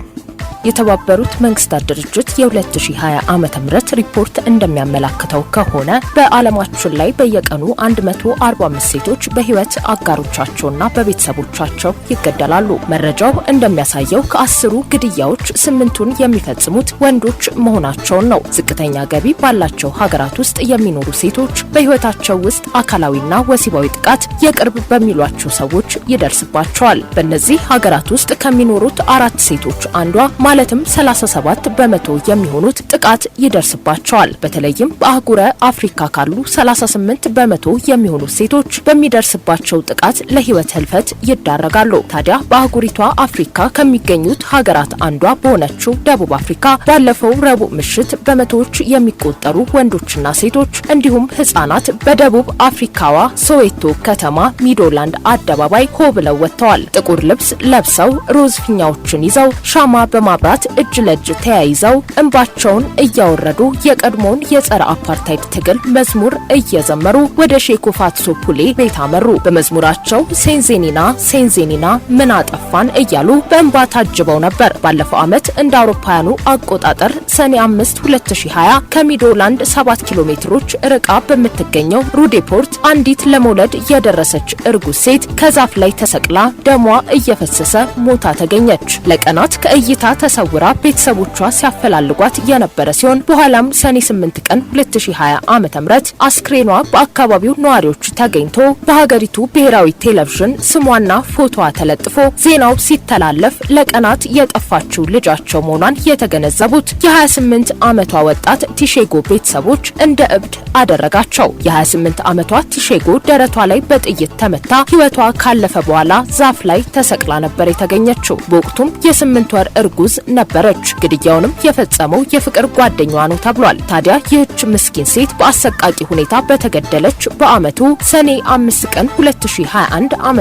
Speaker 8: የተባበሩት መንግስታት ድርጅት የ2020 ዓመተ ምህረት ሪፖርት እንደሚያመላክተው ከሆነ በዓለማችን ላይ በየቀኑ 145 ሴቶች በህይወት አጋሮቻቸውና በቤተሰቦቻቸው ይገደላሉ። መረጃው እንደሚያሳየው ከ10ሩ ግድያዎች 8ቱን የሚፈጽሙት ወንዶች መሆናቸውን ነው። ዝቅተኛ ገቢ ባላቸው ሀገራት ውስጥ የሚኖሩ ሴቶች በህይወታቸው ውስጥ አካላዊና ወሲባዊ ጥቃት የቅርብ በሚሏቸው ሰዎች ይደርስባቸዋል። በእነዚህ ሀገራት ውስጥ ከሚኖሩት 4 ሴቶች አንዷ ማለትም 37 በመቶ የሚሆኑት ጥቃት ይደርስባቸዋል። በተለይም በአህጉረ አፍሪካ ካሉ 38 በመቶ የሚሆኑ ሴቶች በሚደርስባቸው ጥቃት ለህይወት ህልፈት ይዳረጋሉ። ታዲያ በአህጉሪቷ አፍሪካ ከሚገኙት ሀገራት አንዷ በሆነችው ደቡብ አፍሪካ ባለፈው ረቡዕ ምሽት በመቶዎች የሚቆጠሩ ወንዶችና ሴቶች እንዲሁም ህጻናት በደቡብ አፍሪካዋ ሶዌቶ ከተማ ሚዶላንድ አደባባይ ሆ ብለው ወጥተዋል። ጥቁር ልብስ ለብሰው ሮዝ ፊኛዎችን ይዘው ሻማ በማብራት እጅ ለእጅ ተያይዘው እንባቸውን እያወረዱ የቀድሞውን የጸረ አፓርታይድ ትግል መዝሙር እየዘመሩ ወደ ሼኩ ፋትሶ ፑሌ ቤት አመሩ። በመዝሙራቸው ሴንዜኒና ሴንዜኒና ምን አጠፋን እያሉ በእንባ ታጅበው ነበር። ባለፈው ዓመት እንደ አውሮፓውያኑ አቆጣጠር ሰኔ 5 2020 ከሚዶላንድ 7 ኪሎ ሜትሮች ርቃ በምትገኘው ሩዴፖርት አንዲት ለመውለድ የደረሰች እርጉዝ ሴት ከዛፍ ላይ ተሰቅላ ደሟ እየፈሰሰ ሞታ ተገኘች። ለቀናት ከእይታ ተሰውራ ቤተሰቦቿ ሲያፈላልጓት የነበረ ሲሆን በኋላም ሰኔ 8 ቀን 2020 ዓ.ም አስክሬኗ በአካባቢው ነዋሪዎች ተገኝቶ በሀገሪቱ ብሔራዊ ቴሌቪዥን ስሟና ፎቶዋ ተለጥፎ ዜናው ሲተላለፍ ለቀናት የጠፋችው ልጃቸው መሆኗን የተገነዘቡት የ28 ዓመቷ ወጣት ቲሼጎ ቤተሰቦች እንደ እብድ አደረጋቸው። የ28 ዓመቷ ቲሼጎ ደረቷ ላይ በጥይት ተመታ ህይወቷ ካለፈ በኋላ ዛፍ ላይ ተሰቅላ ነበር የተገኘችው። በወቅቱም የ8 ወር እርጉዝ ነበረች። ግድያውንም የፈጸመው የፍቅር ጓደኛዋ ነው ተብሏል። ታዲያ ይህች ምስኪን ሴት በአሰቃቂ ሁኔታ በተገደለች በአመቱ ሰኔ 5 ቀን 2021 ዓ.ም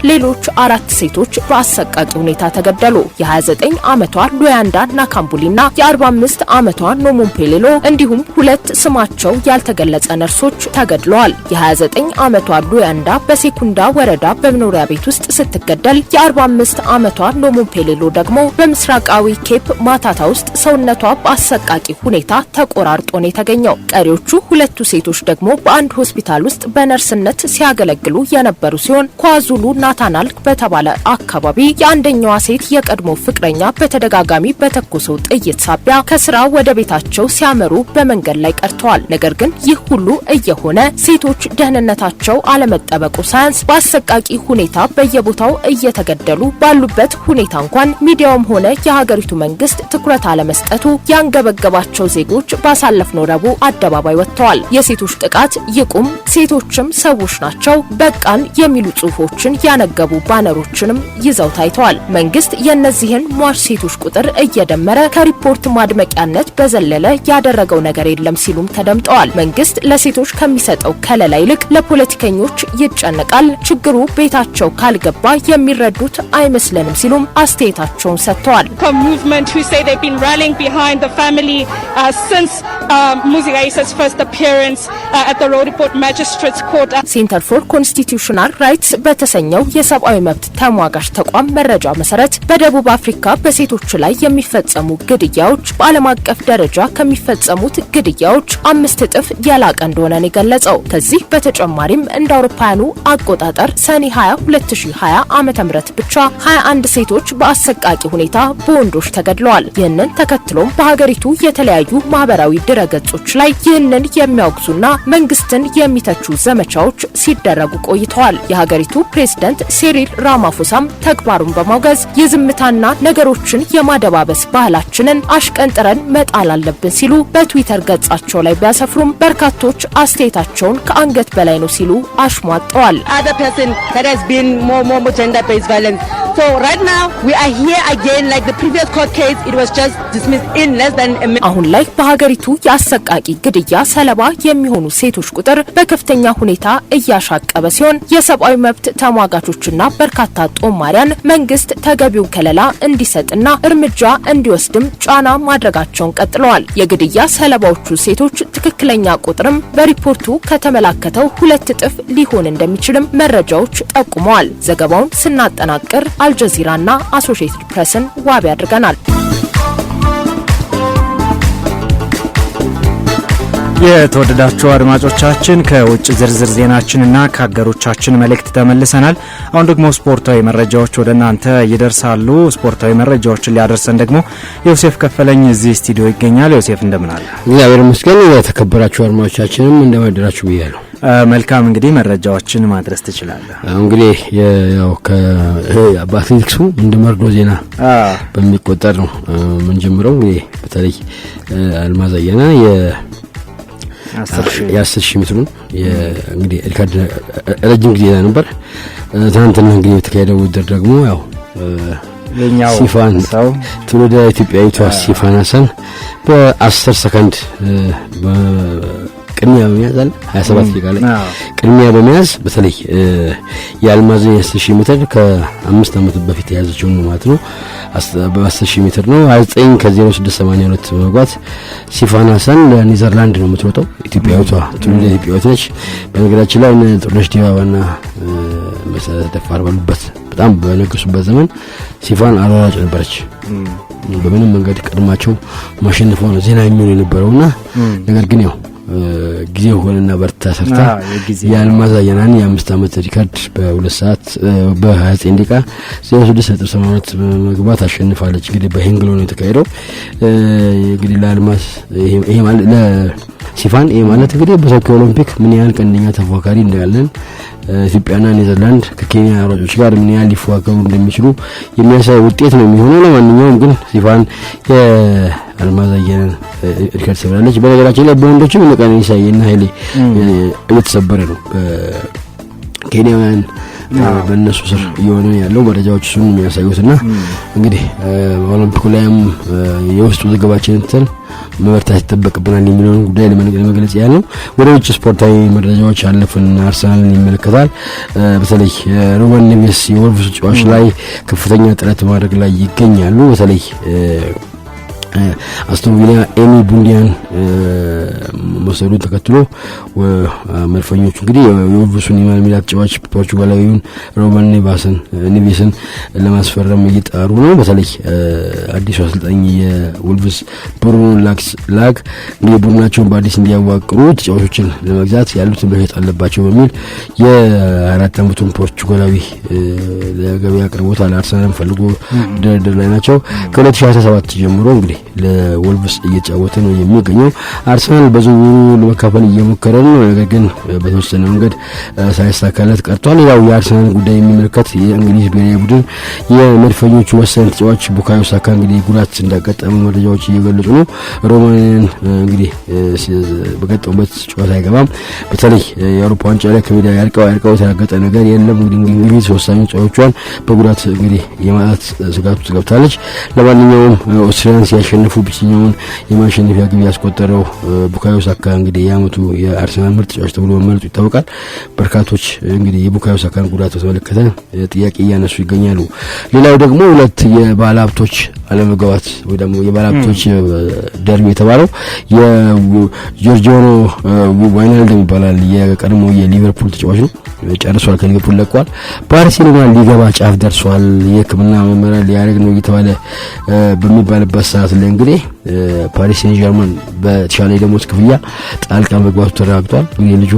Speaker 8: ሌሎች 4 ሴቶች በአሰቃቂ ሁኔታ ተገደሉ። የ29 ዓመቷ ሉያንዳ ናካምቡሊና የ45 ዓመቷ ኖሞምፔሌሎ እንዲሁም 2 ስማቸው ያልተገለጸ ነርሶች ተገድለዋል። የ29 ዓመቷ ሉያንዳ በሴኩንዳ ወረዳ በመኖሪያ ቤት ውስጥ ስትገደል የ45 ዓመቷ ኖሞምፔሌሎ ደግሞ በምስራቃዊ ኬፕ ማታታ ውስጥ ሰውነቷ በአሰቃቂ ሁኔታ ተቆራርጦ ነው የተገኘው። ቀሪዎቹ 2 ሴቶች ደግሞ በአንድ ሆስፒታል ውስጥ በነርስነት ሲያገለግሉ የነበሩ ሲሆን ኳዙሉ ናታናል በተባለ አካባቢ የአንደኛዋ ሴት የቀድሞ ፍቅረኛ በተደጋጋሚ በተኮሰው ጥይት ሳቢያ ከስራ ወደ ቤታቸው ሲያመሩ በመንገድ ላይ ቀርተዋል። ነገር ግን ይህ ሁሉ እየሆነ ሴቶች ደህንነታቸው አለመጠበቁ ሳያንስ በአሰቃቂ ሁኔታ በየቦታው እየተገደሉ ባሉበት ሁኔታ እንኳን ሚዲያውም ሆነ የሀገሪቱ መንግስት ትኩረት አለመስጠቱ ያንገበገባቸው ዜጎች ባሳለፍነው ረቡዕ አደባባይ ወጥተዋል። የሴቶች ጥቃት ይቁም፣ ሴቶችም ሰዎች ናቸው፣ በቃን የሚሉ ጽሁፎችን ያነገቡ ባነሮችንም ይዘው ታይተዋል። መንግስት የእነዚህን ሟች ሴቶች ቁጥር እየደመረ ከሪፖርት ማድመቂያነት በዘለለ ያደረገው ነገር የለም ሲሉም ተደምጠዋል። መንግስት ለሴቶች ከሚሰጠው ከለላ ይልቅ ለፖለቲከኞች ይጨነቃል፣ ችግሩ ቤታቸው ካልገባ የሚረዱት አይመስለንም ሲሉም አስተያየታቸውን ሰጥተዋል። ሴንተር ፎር ኮንስቲቱሽናል ራይትስ በተሰኘው የሰብአዊ መብት ተሟጋች ተቋም መረጃ መሰረት በደቡብ አፍሪካ በሴቶች ላይ የሚፈጸሙ ግድያዎች በዓለም አቀፍ ደረጃ ከሚፈጸሙት ግድያዎች 5 እጥፍ ያላቀ እንደሆነ ነው የገለጸው። ከዚህ በተጨማሪም እንደ አውሮፓውያኑ አቆጣጠር ሰኔ 20 2020 ዓ.ም ብቻ 21 ሴቶች በአሰቃቂ ሁኔታ በወንዶች ተገድለዋል። ይህንን ተከትሎም በሀገሪቱ የተለያዩ ማህበራዊ ድረገጾች ላይ ይህንን የሚያወግዙና መንግስትን የሚተቹ ዘመቻዎች ሲደረጉ ቆይተዋል። የሀገሪቱ ፕሬዝዳንት ሲሪል ራማፎሳም ተግባሩን በማውገዝ የዝምታና ነገሮችን የማደባበስ ባህላችንን አሽቀንጥረን መጣል አለብን ሲሉ በትዊተር ገጻቸው ላይ ቢያሰፍሩም በርካቶች አስተያየታቸውን ከአንገት በላይ ነው ሲሉ አሽሟጠዋል።
Speaker 9: So right now we are here again like the previous court case, it was just dismissed in less than a minute.
Speaker 8: አሁን ላይ በሀገሪቱ የአሰቃቂ ግድያ ሰለባ የሚሆኑ ሴቶች ቁጥር በከፍተኛ ሁኔታ እያሻቀበ ሲሆን የሰብአዊ መብት ተሟጋቾችና በርካታ ጦማሪያን መንግስት ተገቢውን ከለላ እንዲሰጥና እርምጃ እንዲወስድም ጫና ማድረጋቸውን ቀጥለዋል። የግድያ ሰለባዎቹ ሴቶች ትክክለኛ ቁጥርም በሪፖርቱ ከተመላከተው 2 እጥፍ ሊሆን እንደሚችልም መረጃዎች ጠቁመዋል። ዘገባውን ስናጠናቅር አልጀዚራና አሶሺየትድ ፕሬስን ዋቢ አድርገናል።
Speaker 1: የተወደዳችሁ አድማጮቻችን ከውጭ ዝርዝር ዜናችንና ከሀገሮቻችን መልእክት ተመልሰናል። አሁን ደግሞ ስፖርታዊ መረጃዎች ወደናንተ ይደርሳሉ። ስፖርታዊ መረጃዎችን ሊያደርሰን ደግሞ ዮሴፍ ከፈለኝ እዚህ ስቱዲዮ ይገኛል። ዮሴፍ እንደምን አለ?
Speaker 10: እግዚአብሔር ይመስገን። የተከበራችሁ አድማጮቻችንም እንደማደራችሁ ብያለሁ።
Speaker 1: መልካም እንግዲህ መረጃዎችን ማድረስ ትችላለህ።
Speaker 10: እንግዲህ ያው ከአትሌቲክሱ እንደ መርዶ ዜና በሚቆጠር ነው ምን ጀምረው በተለይ አልማዝ አያና የ10 ሺህ ሜትሩን እንግዲህ ሪካርድ ረጅም ጊዜ ነበር። ትናንትና እንግዲህ የተካሄደው ውድድር ደግሞ ያው ሲፋን ትውልደ ኢትዮጵያዊቷ ሲፋን ሀሰን በ10 ሰከንድ ቅድሚያ በመያዝ 27 ደቂቃ ላይ ቅድሚያ በመያዝ በተለይ የአልማዝ 10 ሜትር ከ5 ዓመት በፊት የያዘችው ማለት ነው። በ10 ሜትር ነው 29 ከ0682 በመግባት ሲፋን ሀሰን ለኔዘርላንድ ነው የምትሮጠው። ኢትዮጵያዊቷ ትውልደ ኢትዮጵያዊት ነች። በነገራችን ላይ ጥሩነሽ ዲባባና መሰረት ደፋር ባሉበት በጣም በነገሱበት ዘመን ሲፋን አሯራጭ ነበረች። በምንም መንገድ ቀድማቸው ማሸነፏ ነው ዜና የሚሆን የነበረውና ነገር ግን ያው ጊዜው ሆነና በርታ ሰርታ የአልማዝ አያናን የ5 ዓመት ሪካርድ በ2 ሰዓት በ29 ደቂቃ 06.82 መግባት አሸንፋለች። እንግዲህ በሄንግሎ ነው የተካሄደው። እንግዲህ ለአልማዝ ይሄ ማለት ለሲፋን ይሄ ማለት እንግዲህ በቶኪዮ ኦሎምፒክ ምን ያህል ቀንደኛ ተፎካካሪ እንዳለን ኢትዮጵያና ኔዘርላንድ ከኬንያ ሯጮች ጋር ምን ያህል ሊፎካከሩ እንደሚችሉ የሚያሳይ ውጤት ነው የሚሆነው። ለማንኛውም ግን ሲፋን የአልማዝ አያናን ሪካርድ ሰብራለች። በነገራችን ላይ በወንዶችም ቀነኒሳ እና ኃይሌ እየተሰበረ ነው በኬንያውያን በእነሱ ስር እየሆነ ያለው መረጃዎች እሱን የሚያሳዩትና እንግዲህ ኦሎምፒኩ ላይም የውስጡ ዘገባችንን መበርታት ይጠበቅብናል የሚለውን ጉዳይ ለመግለጽ ያለው። ወደ ውጭ ስፖርታዊ መረጃዎች አለፍን። አርሰናልን ይመለከታል። በተለይ ሩበን ኔቬስ የወልቭስ ተጫዋች ላይ ከፍተኛ ጥረት ማድረግ ላይ ይገኛሉ። በተለይ አስቶን ቪላ ኤሚ ቡንዲያን መሰሩን ተከትሎ መርፈኞቹ እንግዲህ የወልቭሱን የማልሚላ ተጫዋች ፖርቹጋላዊውን ሩበን ኔቬስን ለማስፈረም እየጣሩ ነው። በተለይ አዲሱ አሰልጣኝ የወልቭስ ብሩኖ ላክ እንግዲህ ቡድናቸውን በአዲስ እንዲያዋቅሩ ተጫዋቾችን ለመግዛት ያሉትን መሸጥ አለባቸው በሚል የ4 ዓመቱን ፖርቹጋላዊ ለገበያ አቅርቦት አርሰናልን ፈልጎ ድርድር ላይ ናቸው። ከ2017 ጀምሮ እንግዲህ ለወልቭስ እየተጫወተ ነው የሚገኘው። አርሰናል በዝውውሩ ለመካፈል እየሞከረ ነው፣ ነገር ግን በተወሰነ መንገድ ሳይሳካለት ቀርቷል። ያው የአርሰናል ጉዳይ የሚመለከት የእንግሊዝ ብሔራዊ ቡድን የመድፈኞቹ ወሳኝ ተጫዋች ቡካዮ ሳካ እንግዲህ ጉዳት እንዳጋጠመው መረጃዎች እየገለጹ ነው። ሮማንን እንግዲህ በገጠመበት ጨዋታ አይገባም። በተለይ የአውሮፓ ዋንጫ ላይ ከሜዳ ያልቀው የተረጋገጠ ነገር የለም። እንግሊዝ ወሳኝ ተጫዋቾቿን በጉዳት እንግዲህ የማጣት ስጋት ውስጥ ገብታለች። ለማንኛውም ኦስትሪያን ሲያሸንፉ ብቸኛውን የማሸነፊያ ግብ ያስቆጠረው ቡካዮ ሳካ እንግዲህ የዓመቱ የአርሰናል ምርጥ ተጫዋች ተብሎ መመረጡ ይታወቃል። በርካቶች እንግዲህ የቡካዮ ሳካን ጉዳት በተመለከተ ጥያቄ እያነሱ ይገኛሉ። ሌላው ደግሞ ሁለት የባለሀብቶች አለመግባባት ወይ ደግሞ የባለሀብቶች ደርቢ የተባለው የጆርጂኖ ዋይናልደም ይባላል። የቀድሞ የሊቨርፑል ተጫዋች ነው። ጨርሷል፣ ከሊቨርፑል ለቋል። ባርሴሎና ሊገባ ጫፍ ደርሷል። የሕክምና ምርመራ ሊያደርግ ነው እየተባለ በሚባልበት ሰዓት ላይ እንግዲህ ፓሪስ ሴን ጀርመን በተሻለ ደሞዝ ክፍያ ጣልቃ መግባቱ ተረጋግጧል። እንግዲህ ልጁ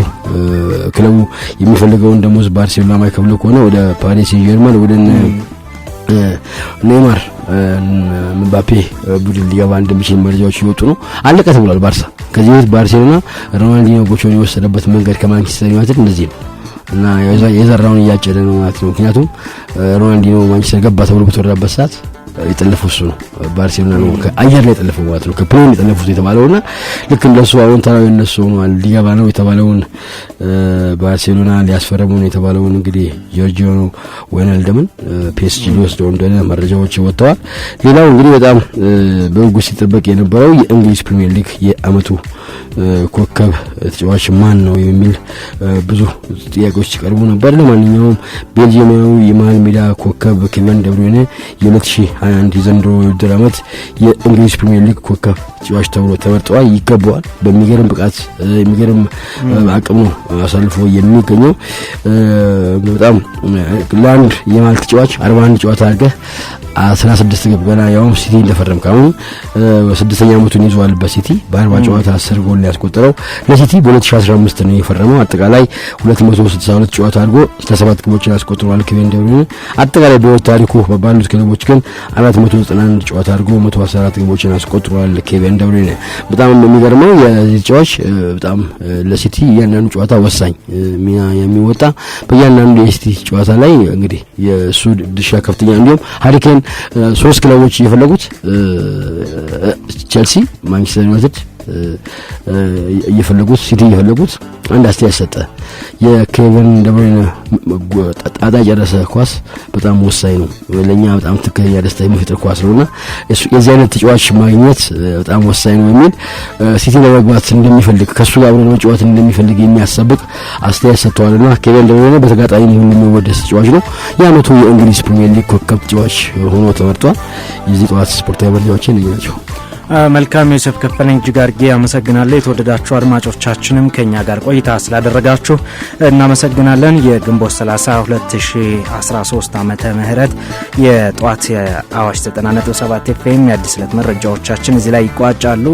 Speaker 10: ክለቡ የሚፈልገውን ደሞዝ ባርሴሎና ማይከፍለው ከሆነ ወደ ፓሪስ ሴን ጀርመን ወደ ኔይማር ምባፔ ቡድን ሊገባ እንደሚችል መረጃዎች ይወጡ ነው። አለቀ ተብሏል። ባርሳ ከዚህ በፊት ባርሴሎና ሮናልዲኖ ጎቾን የወሰደበት መንገድ ከማንቸስተር ዩናይትድ እንደዚህ ነው እና የዘራውን እያጨደ ነው ማለት ነው። ምክንያቱም ሮናልዲኖ ማንቸስተር ገባ ተብሎ በተወራበት ሰዓት የጠለፈው እሱ ነው። ባርሴሎና ነው ከአየር ላይ የጠለፈው ማለት ነው። ከፕሌን የጠለፉት የተባለውና ልክ እንደሱ አሁን ተራው እነሱ ሆኗል። ሊገባ ነው የተባለውን ባርሴሎና ሊያስፈርሙ ነው የተባለውን እንግዲህ ጆርጂኖ ዋይናልደምን ፒኤስጂ ሊወስደው እንደሆነ መረጃዎች ወጥተዋል። ሌላው እንግዲህ በጣም በጉጉት ሲጠበቅ የነበረው የእንግሊዝ ፕሪሚየር ሊግ የዓመቱ ኮከብ ተጫዋች ማን ነው የሚል ብዙ ጥያቄዎች ሲቀርቡ ነበር። ለማንኛውም ቤልጂየማዊ የመሃል ሜዳ ኮከብ ኬቨን ደ ብሩይነ የ2021 የዘንድሮ የውድድር ዓመት የእንግሊዝ ፕሪሚየር ሊግ ኮከብ ተጫዋች ተብሎ ተመርጧል። ይገባዋል። በሚገርም ብቃት የሚገርም አቅም ነው አሳልፎ የሚገኘው። በጣም ለአንድ የመሃል ተጫዋች 41 ጨዋታ አድርገህ 16 ግብ ገና ያውም ሲቲ እንደፈረም ካሁን ስድስተኛ ዓመቱን ይዟል በሲቲ በ40 ጨዋታ 10 ጎል ያስቆጠረው ለሲቲ በ2015 ነው የፈረመው አጠቃላይ 262 ጨዋታ አድርጎ 7 ግቦችን ያስቆጥሯል ኬቨን ደ ብሩይነ አጠቃላይ በታሪኩ ባሉት ክለቦች ግን 491 ጨዋታ አድርጎ 114 ግቦችን ያስቆጥሯል ኬቨን ደ ብሩይነ በጣም የሚገርመው የዚህ ጨዋች በጣም ለሲቲ ያንኑ ጨዋታ ወሳኝ ሚና የሚወጣ በያንኑ የሲቲ ጨዋታ ላይ እንግዲህ የሱ ድርሻ ከፍተኛ እንዲሁም ሃሪኬን 3 ክለቦች እየፈለጉት ቼልሲ ማንቸስተር ዩናይትድ እየፈለጉት ሲቲ እየፈለጉት አንድ አስተያየት ሰጠ የኬቨን ደ ብሩይነ ጣጣ ያደረሰ ኳስ በጣም ወሳኝ ነው ለኛ በጣም ትክክለኛ ደስታ የሚፈጥር ኳስ ነውና የዚህ አይነት ተጫዋች ማግኘት በጣም ወሳኝ ነው የሚል ሲቲ ለመግባት እንደሚፈልግ ከሱ ጋር አብሮ መጫወት እንደሚፈልግ የሚያሳብቅ አስተያየት ሰጥቷልና ኬቨን ደ ብሩይነ በተጋጣሚ ሁሉ የሚወደስ ተጫዋች ነው የአመቱ የእንግሊዝ ፕሪሚየር ሊግ ኮከብ ተጫዋች ሆኖ ተመርጧል የዚህ ጧት ስፖርታዊ መረጃዎችን እንያቸው
Speaker 1: መልካም ዮሴፍ ከፈለኝ ጅጋርጌ አመሰግናለሁ የተወደዳችሁ አድማጮቻችንም ከኛ ጋር ቆይታ ስላደረጋችሁ እናመሰግናለን የግንቦት 30 2013 ዓመተ ምህረት የጧት የአዋሽ 90.7 ኤፍኤም የአዲስ ዕለት መረጃዎቻችን እዚህ ላይ ይቋጫሉ